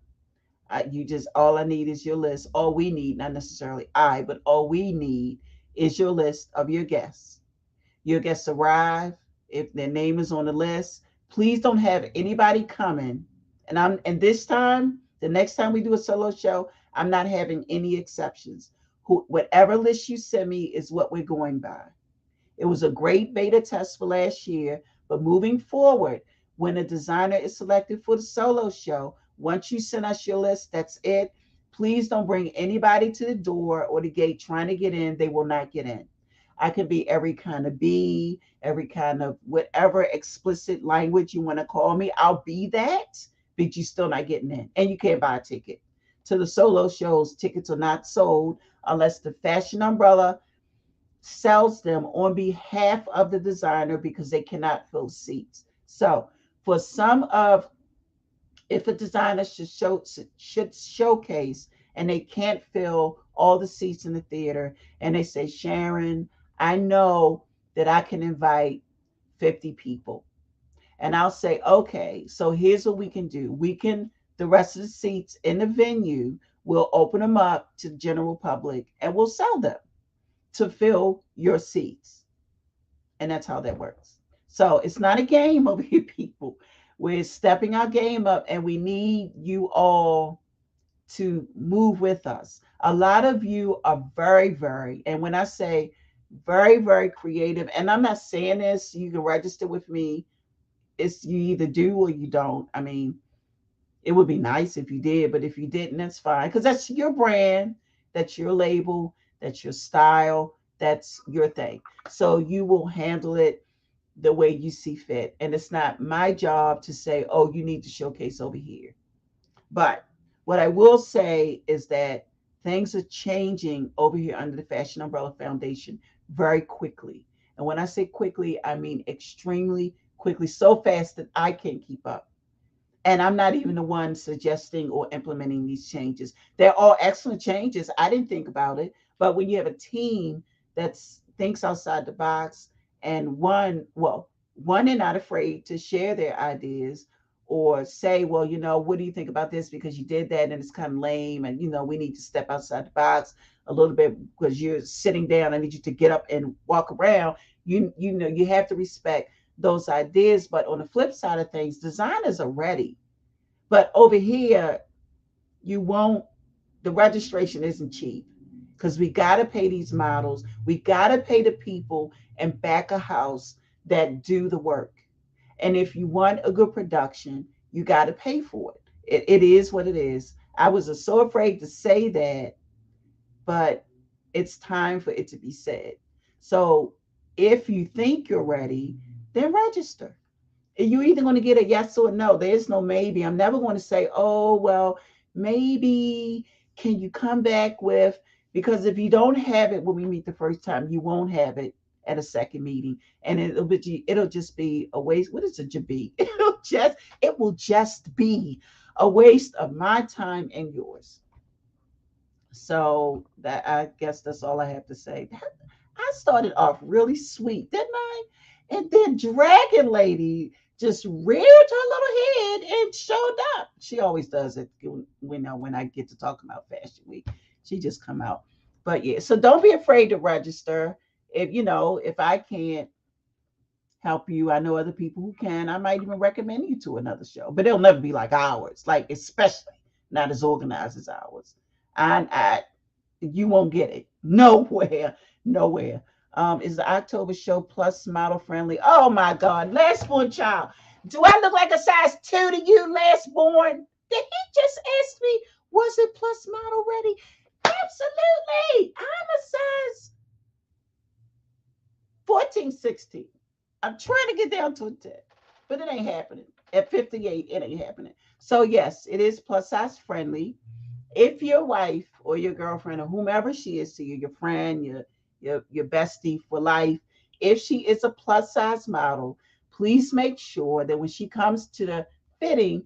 All I need is your list. All we need, not necessarily but all we need is your list of your guests. Your guests arrive. If their name is on the list, please don't have anybody coming. And this time, the next time we do a solo show, I'm not having any exceptions. Whatever list you send me is what we're going by. It was a great beta test for last year, but moving forward, when a designer is selected for the solo show, once you send us your list, that's it. Please don't bring anybody to the door or the gate trying to get in. They will not get in. I could be every kind of B, every kind of whatever explicit language you want to call me. I'll be that, but you're still not getting in. And you can't buy a ticket. To the solo shows, tickets are not sold unless the fashion umbrella sells them on behalf of the designer because they cannot fill seats. So for some of, if a designer should showcase and they can't fill all the seats in the theater and they say, Sharon, I know that I can invite 50 people. And I'll say, okay, so here's what we can do. The rest of the seats in the venue, we'll open them up to the general public and we'll sell them to fill your seats. And that's how that works. So it's not a game over here, people. We're stepping our game up and we need you all to move with us. A lot of you are very, and when I say very creative, and I'm not saying this, you can register with me. It's you either do or you don't. I mean, it would be nice if you did, but if you didn't, that's fine because that's your brand, that's your label, that's your style, that's your thing. So you will handle it the way you see fit. And it's not my job to say, oh, you need to showcase over here. But what I will say is that things are changing over here under the Fashion Umbrella Foundation very quickly. And when I say quickly, I mean extremely quickly, so fast that I can't keep up. And I'm not even the one suggesting or implementing these changes. They're all excellent changes. I didn't think about it, but when you have a team that thinks outside the box and one they're not afraid to share their ideas or say, well, what do you think about this because you did that and it's kind of lame and we need to step outside the box a little bit because you're sitting down. I need you to get up and walk around. You have to respect those ideas. But on the flip side of things, designers are ready. But over here, you won't, the registration isn't cheap because we got to pay these models. We got to pay the people and back a house that do the work. And if you want a good production, you got to pay for it. It is what it is. I was so afraid to say that, but it's time for it to be said. So if you think you're ready, then register. You're either going to get a yes or a no. There's no maybe. I'm never going to say, oh, well, maybe can you come back with, because if you don't have it when we meet the first time, you won't have it at a second meeting. And it'll just be a waste. What is it to be? It will just be a waste of my time and yours. So that I guess that's all I have to say. I started off really sweet, didn't I? And then Dragon Lady just reared her little head and showed up. She always does it when I get to talk about Fashion Week. She just come out. But yeah, so don't be afraid to register. If I can't help you, I know other people who can. I might even recommend you to another show, but it'll never be like ours, like especially not as organized as ours. I you won't get it nowhere, nowhere. Is the October show plus model friendly? Oh my God, last born child. Do I look like a size 2 to you, last born? Did he just ask me, was it plus model ready? Absolutely. I'm a size 14, 16. I'm trying to get down to a 10, but it ain't happening. At 58, it ain't happening. So yes, it is plus size friendly. If your wife or your girlfriend or whomever she is to you, your friend, your bestie for life, if she is a plus size model, please make sure that when she comes to the fitting,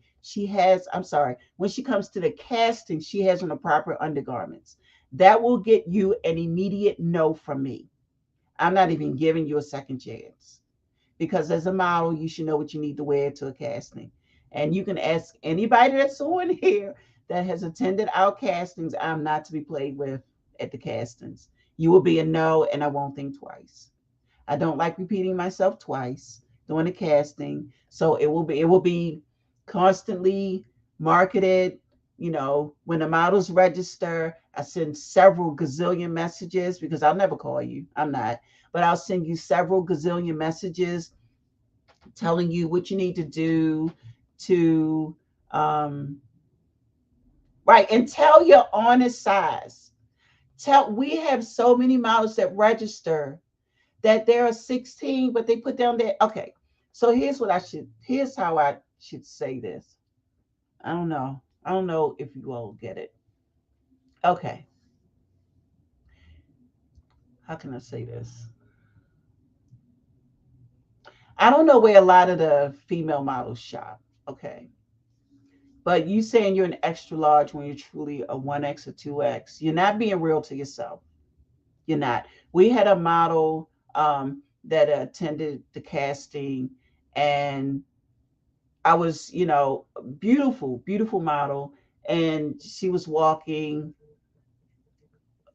when she comes to the casting, she has on the proper undergarments. That will get you an immediate no from me. I'm not even giving you a second chance because as a model, you should know what you need to wear to a casting. And you can ask anybody that's on here that has attended our castings. I'm not to be played with at the castings. You will be a no, and I won't think twice. I don't like repeating myself twice during the casting. So it will be constantly marketed. When the models register, I send several gazillion messages because I'll never call you. I'm not, but I'll send you several gazillion messages telling you what you need to do to right, and tell your honest size. We have so many models that register that there are 16, but they put down there. Okay, so here's how I should say this. I don't know if you all get it. Okay, how can I say this? I don't know where a lot of the female models shop. Okay, but you saying you're an extra large when you're truly a 1X or 2X, you're not being real to yourself. You're not. We had a model that attended the casting, and I was, beautiful, beautiful model, and she was walking.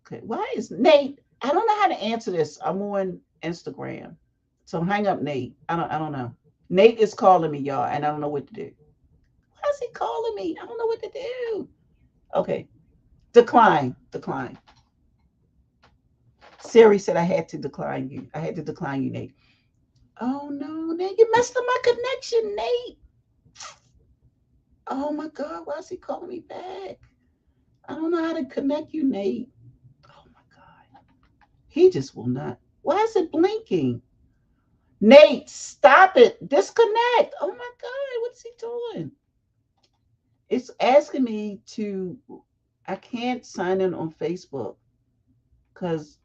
Okay, why is Nate? I don't know how to answer this. I'm on Instagram, so hang up, Nate. I don't know. Nate is calling me, y'all, and I don't know what to do. Why is he calling me? I don't know what to do. Okay. Decline. Decline. Siri said I had to decline you. I had to decline you, Nate. Oh no, Nate, you messed up my connection, Nate. Oh my God, why is he calling me back? I don't know how to connect you, Nate. Oh my God. He just will not. Why is it blinking? Nate, stop it. Disconnect. Oh my God, what's he doing? It's asking me to, I can't sign in on Facebook because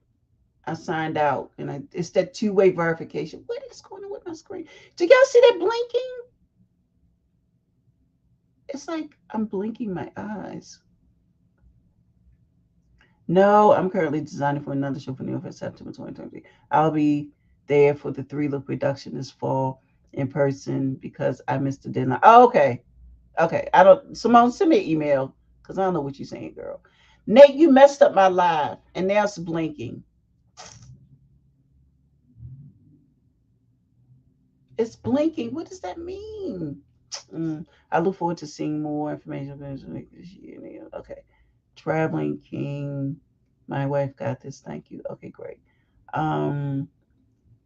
I signed out and it's that two-way verification. What is going on with my screen? Do y'all see that blinking? It's like I'm blinking my eyes. No, I'm currently designing for another show for New York September 2020. I'll be there for the Three Look production this fall in person because I missed the deadline. Oh, okay. Okay. I don't, Simone, send me an email because I don't know what you're saying, girl. Nate, you messed up my live and now it's blinking. It's blinking. What does that mean? I look forward to seeing more information this year. Okay. Traveling King. My wife got this. Thank you. Okay, great. Um,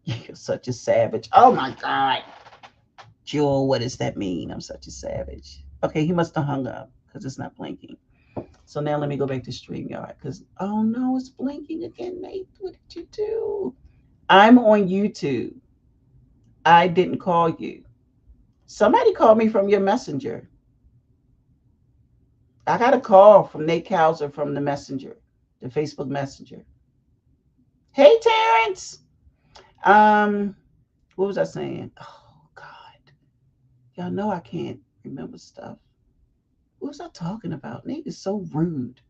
you're such a savage. Oh my God. Jewel, what does that mean? I'm such a savage. Okay, he must have hung up because it's not blinking. So now let me go back to StreamYard because, oh no, it's blinking again, Nate. What did you do? I'm on YouTube. I didn't call you. Somebody called me from your messenger. I got a call from Nate Kauser from the messenger, the Facebook messenger. Hey, Terrence. Um, what was I saying? Oh God, y'all know I can't remember stuff. What was I talking about? Nate is so rude.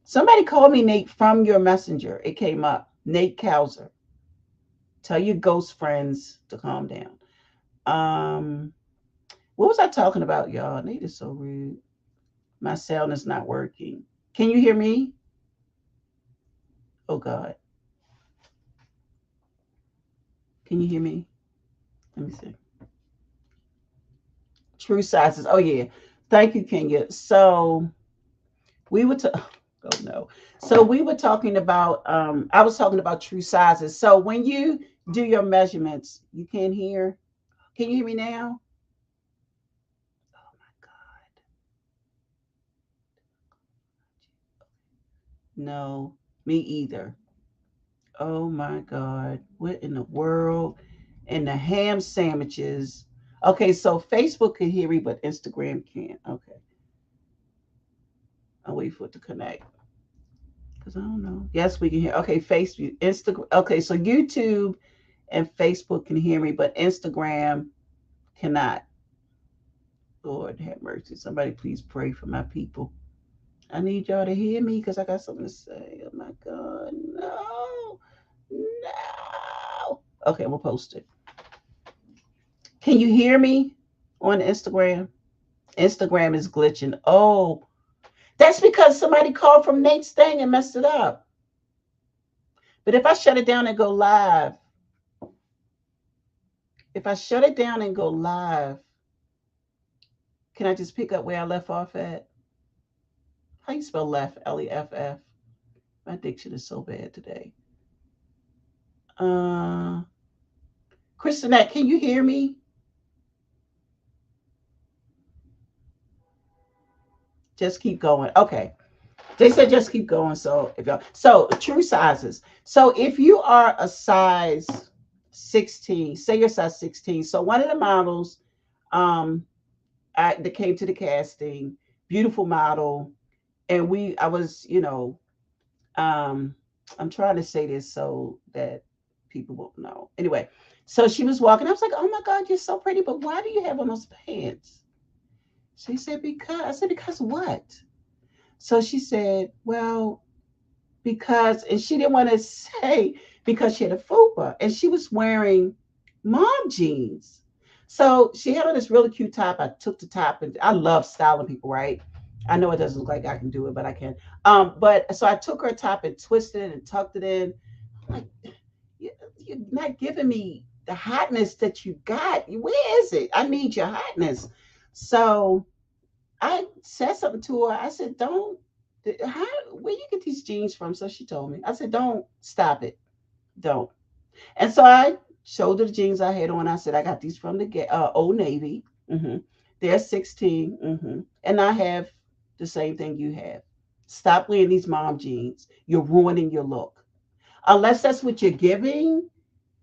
Somebody called me Nate from your messenger. It came up. Nate Kauser. Tell your ghost friends to calm down. Um, what was I talking about, y'all? Nate is so rude. My sound is not working. Can you hear me? Oh God. Can you hear me? Let me see. True sizes. Oh yeah. Thank you, Kenya. So we were to oh no. So we were talking about I was talking about true sizes. So when you do your measurements, you can't hear. Can you hear me now? Oh my God. No, me either. Oh my God. What in the world? And the ham sandwiches. Okay, so Facebook can hear me, but Instagram can't. Okay. I'll wait for it to connect. Because I don't know. Yes, we can hear. Okay, Facebook, Instagram. Okay, so YouTube and Facebook can hear me, but Instagram cannot. Lord have mercy. Somebody please pray for my people. I need y'all to hear me because I got something to say. Oh my God. No. No. Okay, we'll post it. Can you hear me on Instagram? Instagram is glitching. Oh, that's because somebody called from Nate's thing and messed it up. But if I shut it down and go live, if I shut it down and go live, can I just pick up where I left off at? How you spell left? Leff. My diction is so bad today. Uh, Kristinette, can you hear me? Just keep going. Okay. They said just keep going. So if y'all, so true sizes. So if you are a size 16, say you're size 16. So one of the models, um, that came to the casting, beautiful model, and I was, um, I'm trying to say this so that people won't know. Anyway, so she was walking. I was like, oh my God, you're so pretty, but why do you have on those pants? She said, because I said, because what? So she said, well, because, and she didn't want to say because she had a fupa and she was wearing mom jeans. So she had on this really cute top. I took the top and I love styling people, right? I know it doesn't look like I can do it, but I can. But so I took her top and twisted it and tucked it in. I'm like, you're not giving me the hotness that you got. Where is it? I need your hotness. So I said something to her. I said, "Don't. How? Where you get these jeans from?" So she told me. I said, "Don't stop it. Don't." And so I showed her the jeans I had on. I said, "I got these from the Old Navy. Hmm. They're 16. Hmm. And I have the same thing you have. Stop wearing these mom jeans. You're ruining your look. Unless that's what you're giving,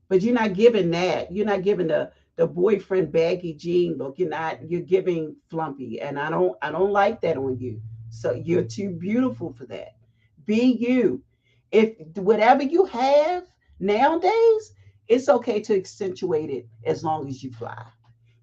but you're not giving that. You're not giving the boyfriend baggy jean look. You're giving flumpy. And I don't like that on you. So you're too beautiful for that. Be you. If whatever you have nowadays, it's okay to accentuate it as long as you fly.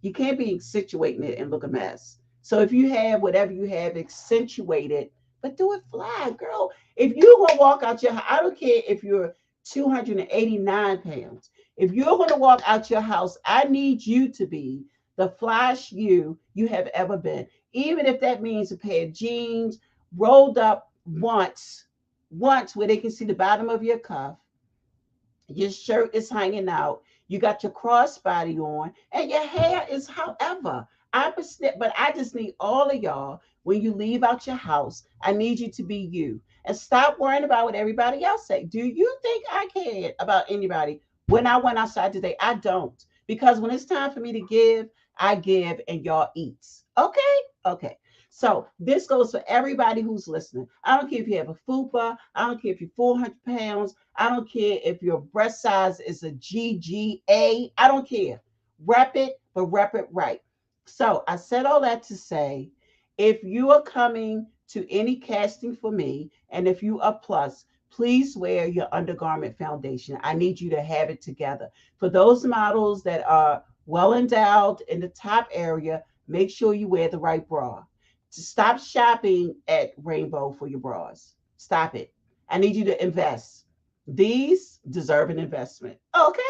You can't be accentuating it and look a mess. So if you have whatever you have, accentuate it, but do it fly, girl. If you're gonna walk out your house, I don't care if you're 289 pounds. If you're gonna walk out your house, I need you to be the flash you have ever been. Even if that means a pair of jeans rolled up once where they can see the bottom of your cuff, your shirt is hanging out, you got your crossbody on, and your hair is however. But I just need all of y'all when you leave out your house. I need you to be you and stop worrying about what everybody else say. Do you think I cared about anybody when I went outside today? I don't, because when it's time for me to give, I give, and y'all eats. Okay, okay. So this goes for everybody who's listening. I don't care if you have a fupa. I don't care if you're 400 pounds. I don't care if your breast size is a GGA. I don't care. Rep it, but rep it right. So I said all that to say, if you are coming to any casting for me, and if you are plus, please wear your undergarment foundation. I need you to have it together. For those models that are well endowed in the top area, make sure you wear the right bra. Stop shopping at Rainbow for your bras. Stop it. I need you to invest. These deserve an investment. Okay.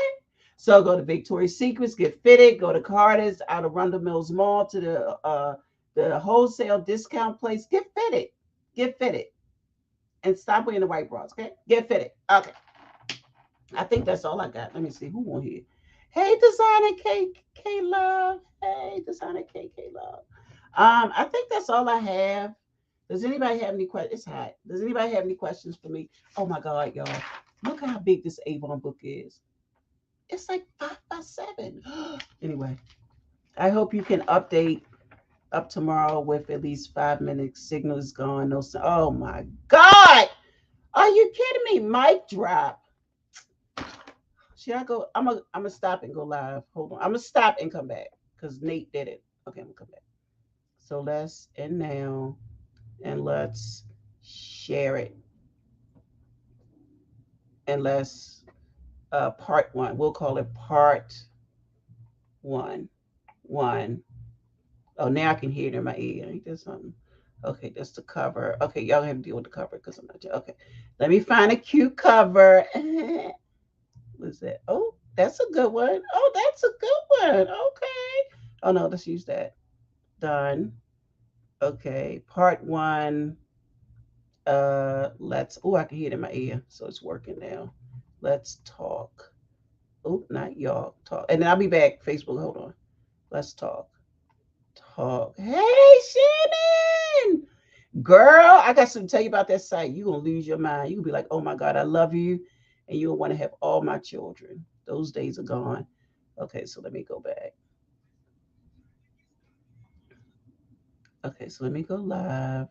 So go to Victoria's Secrets, get fitted, go to Carter's, out of Rundle Mills Mall to the wholesale discount place. Get fitted. Get fitted. And stop wearing the white bras. Okay. Get fitted. Okay. I think that's all I got. Let me see who on here. Hey, Designer K Love. Hey, Designer K Love. I think that's all I have. Does anybody have any questions? It's hot. Does anybody have any questions for me? Oh my God, y'all! Look how big this Avon book is. It's like 5 by 7. Anyway, I hope you can update up tomorrow with at least 5 minutes. Signal is gone. No. Oh my God! Are you kidding me? Mic drop. Should I go? I'm gonna stop and go live. Hold on. I'm gonna stop and come back because Nate did it. Okay, I'm gonna come back. So let's end now and let's share it and let's part one. We'll call it part one. One. Oh, now I can hear it in my ear. Ain't that something? Okay, that's the cover. Okay, y'all have to deal with the cover because I'm not. Okay, let me find a cute cover. What's that? Oh, that's a good one. Oh, that's a good one. Okay. Oh no, let's use that. Done. Okay, part one. Let's. Oh, I can hear it in my ear, so it's working now. Let's talk. Oh, not y'all talk. And then I'll be back. Facebook, hold on. Let's talk. Talk. Hey, Shannon. Girl, I got something to tell you about that site. You're going to lose your mind. You're going to be like, oh my God, I love you. And you'll want to have all my children. Those days are gone. Okay, so let me go back. Okay, so let me go live.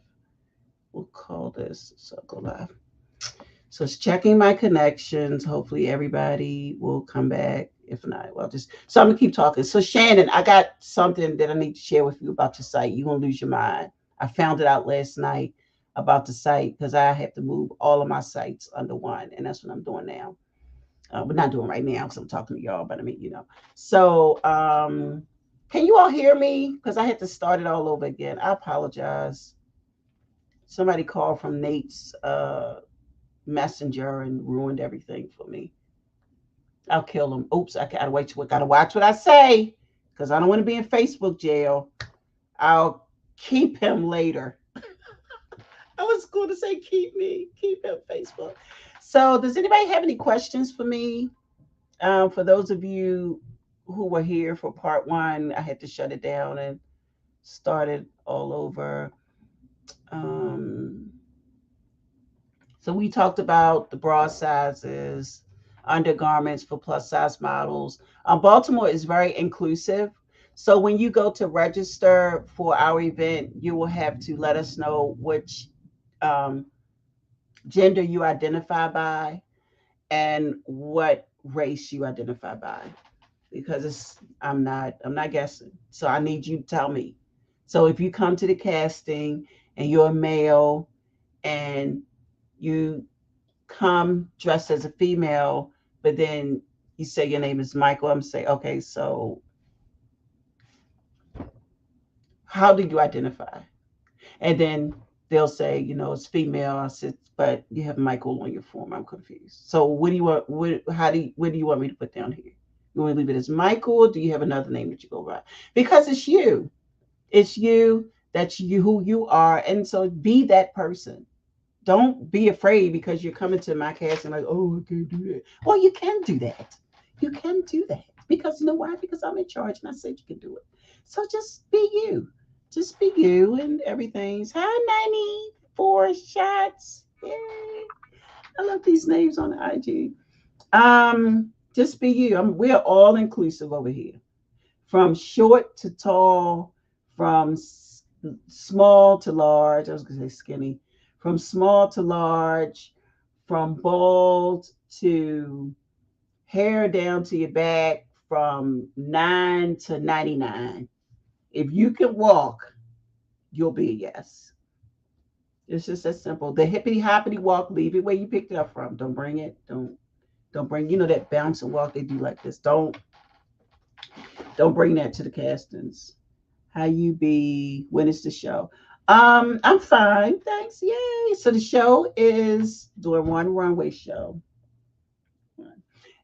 We'll call this. So I'll go live. So it's checking my connections. Hopefully everybody will come back. If not, well, just so I'm gonna keep talking. So Shannon, I got something that I need to share with you about your site. You're gonna lose your mind. I found it out last night about the site because I have to move all of my sites under one, and that's what I'm doing now. We're not doing right now because I'm talking to y'all, but I mean, you know. So can you all hear me? Because I had to start it all over again. I apologize. Somebody called from Nate's messenger and ruined everything for me. I'll kill him. Oops, I gotta watch what I say because I don't want to be in Facebook jail. I'll keep him later. I was going to say keep him Facebook. So, does anybody have any questions for me? For those of you who were here for part one, I had to shut it down and started all over. Um, so we talked about the bra sizes, undergarments for plus size models. Baltimore is very inclusive. So when you go to register for our event, you will have to let us know which um, gender you identify by and what race you identify by, because I'm not guessing. So I need you to tell me. So if you come to the casting and you're a male and you come dressed as a female, but then you say your name is Michael, I'm say, okay, so how do you identify? And then they'll say, it's female. I said, but you have Michael on your form. I'm confused. So what do you want? What do you want me to put down here? You want to leave it as Michael, or do you have another name that you go by? Because it's you. It's you. That's you, who you are. And so be that person. Don't be afraid because you're coming to my cast and like, oh, I can't do that. Well, you can do that. You can do that. Because you know why? Because I'm in charge and I said you can do it. So just be you. Just be you and everything's hi 94 shots. Yay. I love these names on the IG. Just be you. We're all inclusive over here. From short to tall, from small to large. I was gonna say skinny. From small to large, from bald to hair down to your back, from 9 to 99. If you can walk, you'll be a yes. It's just that simple. The hippity hoppity walk, leave it where you picked it up from. Don't bring it. Don't bring, that bouncing walk they do like this. Don't bring that to the castings. How you be? When is the show? I'm fine, thanks. Yay! So the show is doing one runway show,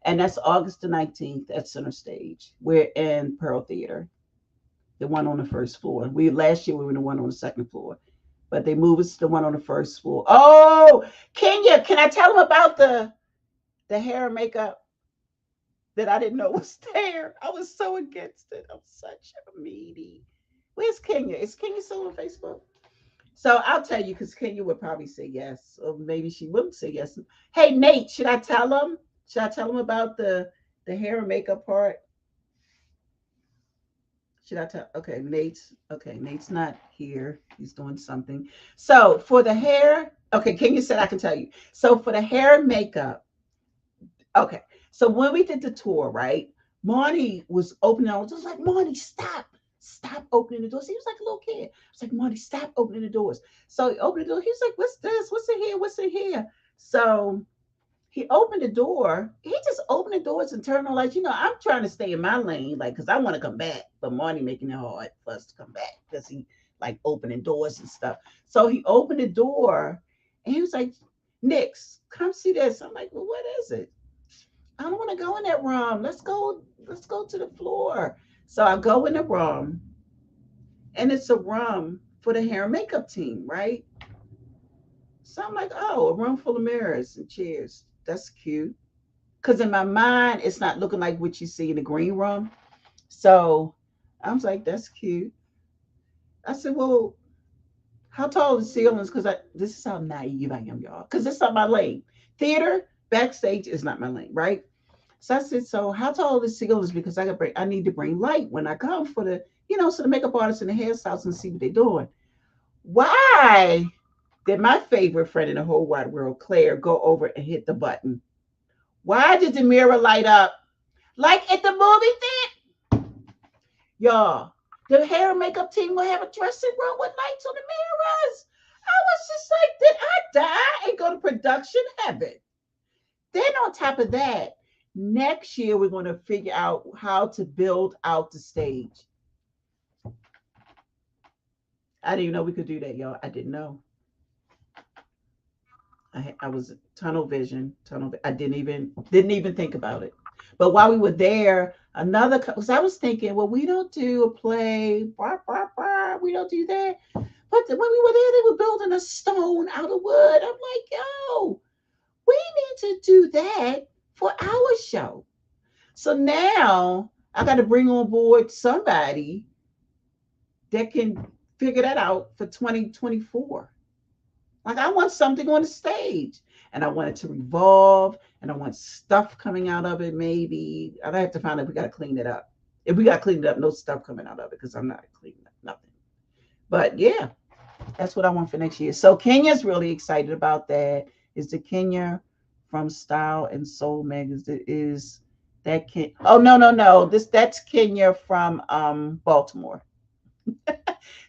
and that's August the 19th at Center Stage. We're in Pearl Theater, the one on the first floor. We last year we were the one on the second floor, but they moved us to the one on the first floor. Oh, Kenya, can I tell them about the hair and makeup that I didn't know was there? I was so against it. I'm such a meanie. Where's Kenya? Is Kenya still on Facebook? So I'll tell you because Kenya would probably say yes, or maybe she wouldn't say yes. Hey Nate, should I tell him? Should I tell him about the hair and makeup part? Should I tell? Okay, Nate's not here. He's doing something. So for the hair, okay, Kenya said I can tell you. So for the hair and makeup, okay. So when we did the tour, right? Marty was opening. I was just like, Marty, stop opening the doors. He was like a little kid. I was like, Marty, stop opening the doors. So he opened the door. He was like, what's this? What's in here? What's in here? So he opened the door. He just opened the doors and turned on lights. I'm trying to stay in my lane, like, because I want to come back. But Marty making it hard for us to come back because he like opening doors and stuff. So he opened the door and he was like, Nix, come see this. I'm like, well, what is it? I don't want to go in that room. Let's go to the floor. So I go in the room and it's a room for the hair and makeup team, right? So I'm like, oh, a room full of mirrors and chairs. That's cute. Because in my mind, it's not looking like what you see in the green room. So I was like, that's cute. I said, well, how tall are the ceilings? Because this is how naive I am, y'all. Because this is not my lane. Theater, backstage is not my lane, right? So I said, so how tall are the ceilings? Because I need to bring light when I come for so the makeup artists and the hairstylists and see what they're doing. Why did my favorite friend in the whole wide world, Claire, go over and hit the button? Why did the mirror light up? Like at the movie theater? Y'all, the hair and makeup team will have a dressing room with lights on the mirrors. I was just like, did I die and go to production heaven? Then on top of that, next year we're going to figure out how to build out the stage. I didn't even know we could do that, y'all. I didn't know. I was tunnel vision, I didn't even think about it. But while we were there, because I was thinking, well, we don't do a play, we don't do that. But when we were there, they were building a stone out of wood. I'm like, yo, we need to do that for our show. So now I got to bring on board somebody that can figure that out for 2024. Like I want something on the stage, and I want it to revolve, and I want stuff coming out of it. Maybe I have to find out. We got to clean it up. If we got to clean it up, no stuff coming out of it because I'm not cleaning up nothing. But yeah, that's what I want for next year. So Kenya's really excited about that. Is the Kenya from Style and Soul magazine? Is that Ken? Oh no. That's Kenya from Baltimore.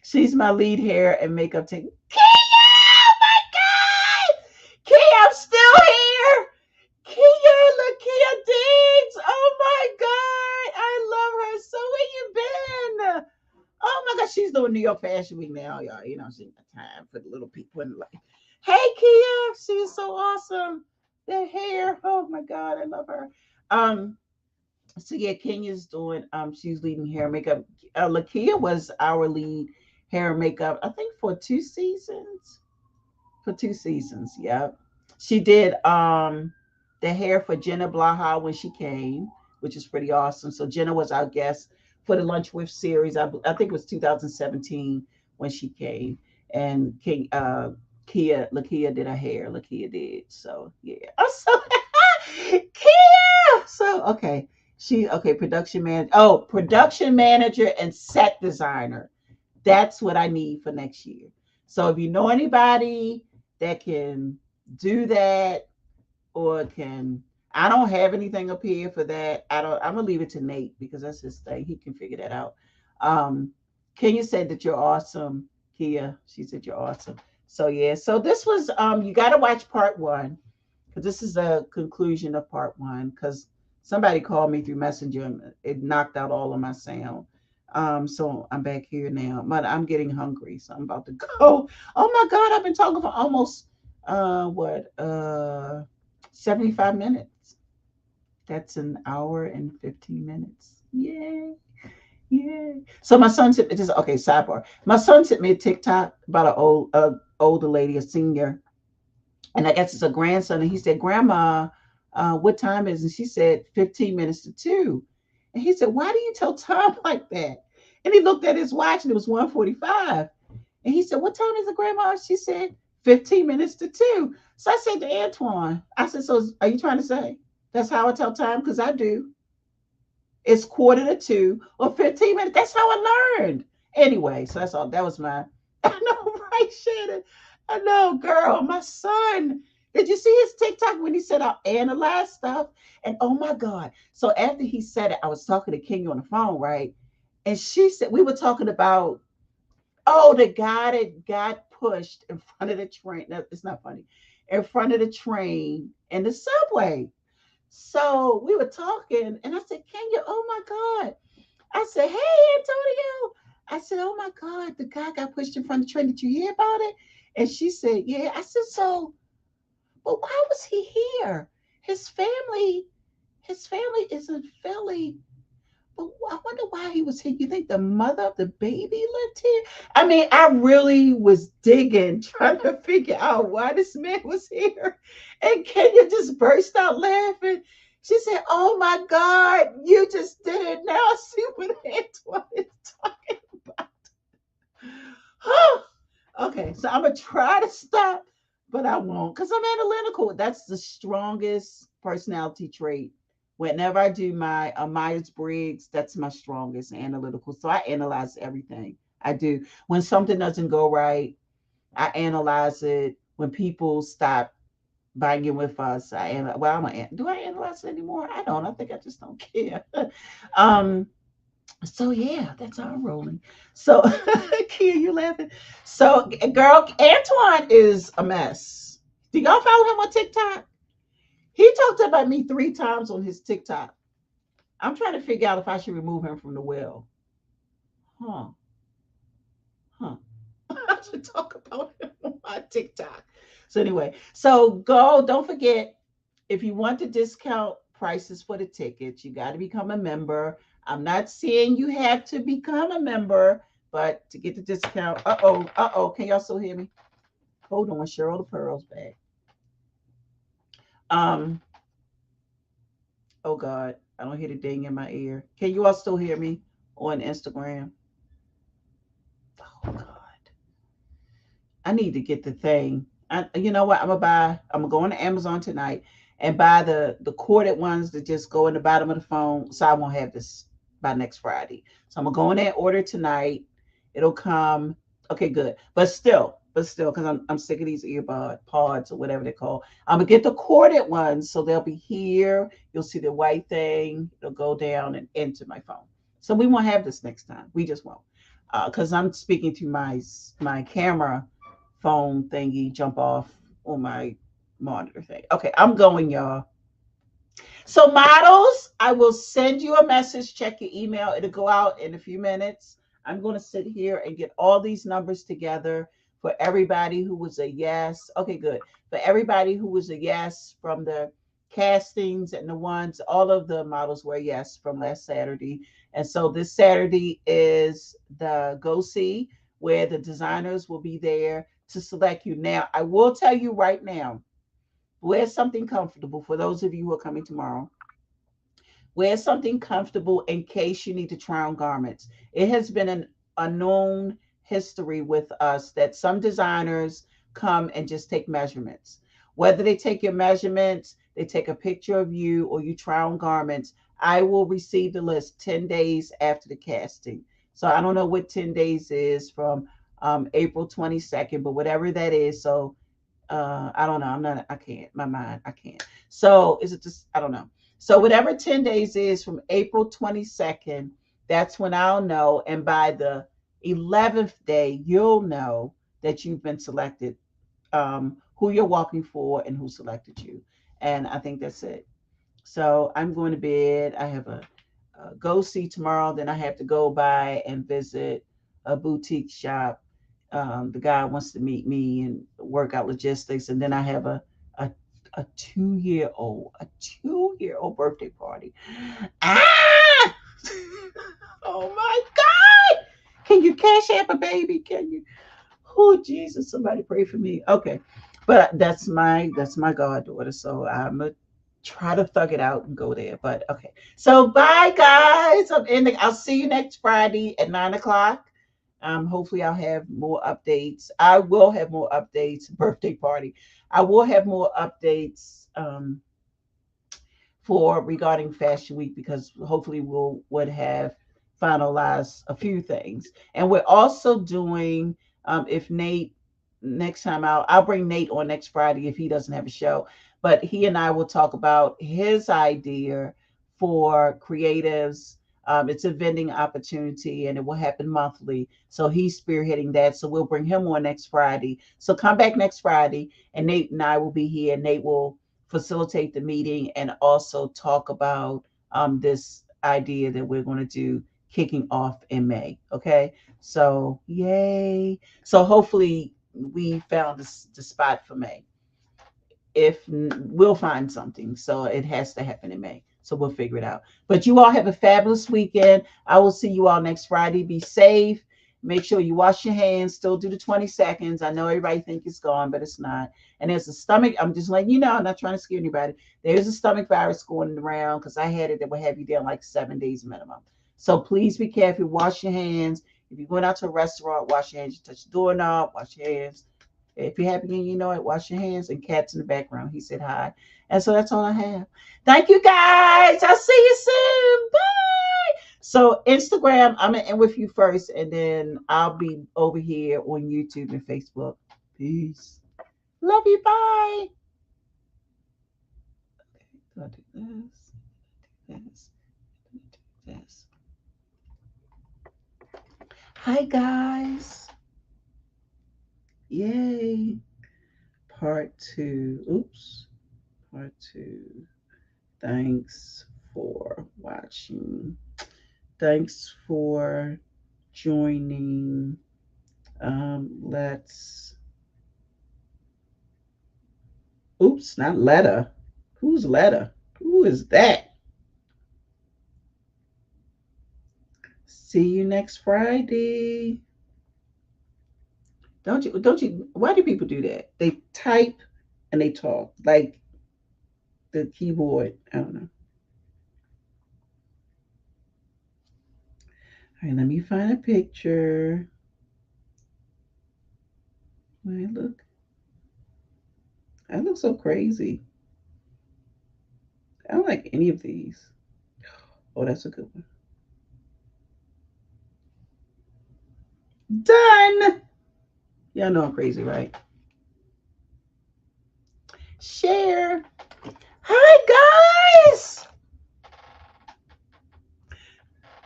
She's my lead hair and makeup team. Kenya, oh my God, Kenya, I'm still here. Kenya, Lakia Diggs. Oh my God, I love her. So where you been? Oh my God, she's doing New York Fashion Week now, y'all. You know, she's got time for the little people in life. Hey, Kia, she's so awesome. The hair, oh my God, I love her. Um, so yeah, Kenya's doing. She's leading hair and makeup. Lakia was our lead hair and makeup. I think for 2 seasons. For 2 seasons, yeah. She did the hair for Jenna Blaha when she came, which is pretty awesome. So Jenna was our guest for the Lunch with series. I think it was 2017 when she came, and Lakia did her hair. Lakia did. So yeah. Oh, so Kia. So okay. Production man. Oh, production manager and set designer. That's what I need for next year. So if you know anybody that can do that or can, I don't have anything up here for that. I'm gonna leave it to Nate because that's his thing. He can figure that out. Um, Kenya said that you're awesome, Kia. She said you're awesome. So yeah, so this was you gotta watch part one because this is a conclusion of part one because somebody called me through Messenger and it knocked out all of my sound. So I'm back here now, but I'm getting hungry, so I'm about to go. Oh my God, I've been talking for almost what 75 minutes. That's an hour and 15 minutes. Yay. Yeah. So my son sent me this. Okay, sidebar. My son sent me a TikTok about an older lady, a senior, and I guess it's a grandson. And he said, "Grandma, what time is it?" And she said, 15 minutes to two. And he said, "Why do you tell time like that?" And he looked at his watch and it was 1:45. And he said, "What time is it, Grandma?" She said, 15 minutes to two. So I said to Antoine, I said, "So are you trying to say that's how I tell time? Because I do. It's quarter to two or 15 minutes. That's how I learned." Anyway, so that's all. That was my, I know, right, Shannon? I know, girl, my son. Did you see his TikTok when he said I'll analyze stuff? And oh my God. So after he said it, I was talking to Kenya on the phone, right? And she said, we were talking about, oh, the guy that got pushed in front of the train. No, it's not funny. In front of the train and the subway. So we were talking, and I said, Kenya, oh my God. I said, hey, Antonio. I said, oh my God, the guy got pushed in front of the train. Did you hear about it? And she said, yeah. I said, so, but why was he here? His family, his family is in Philly. But I wonder why he was here. You think the mother of the baby lived here? I mean, I really was digging, trying to figure out why this man was here. And Kenya just burst out laughing. She said, oh my God, you just did it. Now I see what Antoine is talking about. Okay, so I'm going to try to stop, but I won't because I'm analytical. That's the strongest personality trait. Whenever I do my Myers Briggs, that's my strongest analytical. So I analyze everything. I do. When something doesn't go right, I analyze it. When people stop buying with us, do I analyze it anymore? I don't. I think I just don't care. um, so yeah, that's how I'm rolling. So Kia, you laughing? So girl, Antoine is a mess. Do y'all follow him on TikTok? He talked about me 3 times on his TikTok. I'm trying to figure out if I should remove him from the well. Huh? Huh? I should talk about him on my TikTok. So anyway, so go. Don't forget if you want to discount prices for the tickets, you got to become a member. I'm not saying you have to become a member, but to get the discount. Uh oh. Can y'all still hear me? Hold on, Cheryl the Pearl's back. Um. Oh God, I don't hear the ding in my ear. Can you all still hear me on Instagram? Oh God. I need to get the thing. You know what? I'm gonna go on to Amazon tonight and buy the corded ones that just go in the bottom of the phone, so I won't have this by next Friday. So I'm gonna go in there and order tonight. It'll come. Okay, good. But still, because I'm sick of these earbud pods or whatever they're called. I'm gonna get the corded ones, so they'll be here. You'll see the white thing. It'll go down and into my phone. So we won't have this next time. We just won't, because I'm speaking to my camera phone thingy jump off on my monitor thing. Okay, I'm going, y'all. So, models, I will send you a message. Check your email. It'll go out in a few minutes. I'm going to sit here and get all these numbers together for everybody who was a yes. Okay, good. For everybody who was a yes from the castings and the ones, all of the models were yes from last Saturday. And so this Saturday is the go see where the designers will be there to select you. Now, I will tell you right now, wear something comfortable for those of you who are coming tomorrow. Wear something comfortable in case you need to try on garments. It has been a known history with us that some designers come and just take measurements. Whether they take your measurements, they take a picture of you, or you try on garments, I will receive the list 10 days after the casting. So I don't know what 10 days is from April 22nd, but whatever that is. So I don't know. I can't. My mind, I can't. So is it just, I don't know. So whatever 10 days is from April 22nd, that's when I'll know. And by the 11th day, you'll know that you've been selected, who you're walking for and who selected you. And I think that's it. So I'm going to bed. I have a go see tomorrow. Then I have to go by and visit a boutique shop. The guy wants to meet me and work out logistics. And then I have a, a 2-year old birthday party. Ah! Oh my God. Can you cash app a baby? Can you? Oh Jesus, somebody pray for me. Okay. But that's my goddaughter. So I'm gonna try to thug it out and go there. But okay. So bye guys. I'm ending. I'll see you next Friday at 9 o'clock. Hopefully I'll have more updates. I will have more updates. Birthday party. I will have more updates. For regarding Fashion Week because hopefully we'll would have finalized a few things. And we're also doing if Nate next time I'll bring Nate on next Friday if he doesn't have a show, but he and I will talk about his idea for creatives. It's a vending opportunity and it will happen monthly. So he's spearheading that. So we'll bring him on next Friday. So come back next Friday and Nate and I will be here. Nate will facilitate the meeting and also talk about this idea that we're going to do kicking off in May. Okay. So, yay. So, hopefully, we found the spot for May. If we'll find something, so it has to happen in May. So, we'll figure it out. But you all have a fabulous weekend. I will see you all next Friday. Be safe. Make sure you wash your hands. Still do the 20 seconds. I know everybody think it's gone, but it's not. And there's a stomach. I'm just letting you know. I'm not trying to scare anybody. There's a stomach virus going around because I had it that will have you down like 7 days minimum. So please be careful. Wash your hands. If you're going out to a restaurant, wash your hands. You touch the doorknob, wash your hands. If you're happy and you know it, wash your hands. And Cat's in the background. He said hi. And so that's all I have. Thank you guys. I'll see you soon. Bye. So Instagram, I'm gonna end with you first, and then I'll be over here on YouTube and Facebook. Peace. Love you. Bye. Okay, I'll do this, this, this. Hi guys. Yay. Part two. Oops. Part two. Thanks for watching. Thanks for joining. Let's. Oops, not Letta. Who's Letta? Who is that? See you next Friday. Don't you why do people do that? They type and they talk like the keyboard. I don't know. All right, let me find a picture. I look. I look so crazy. I don't like any of these. Oh, that's a good one. Done. Y'all know I'm crazy, right? Share. Hi, guys.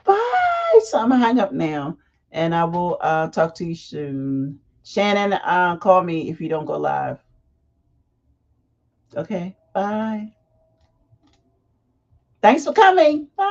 Bye. So I'm gonna hang up now, and I will talk to you soon. Shannon, call me if you don't go live. Okay. Bye. Thanks for coming. Bye.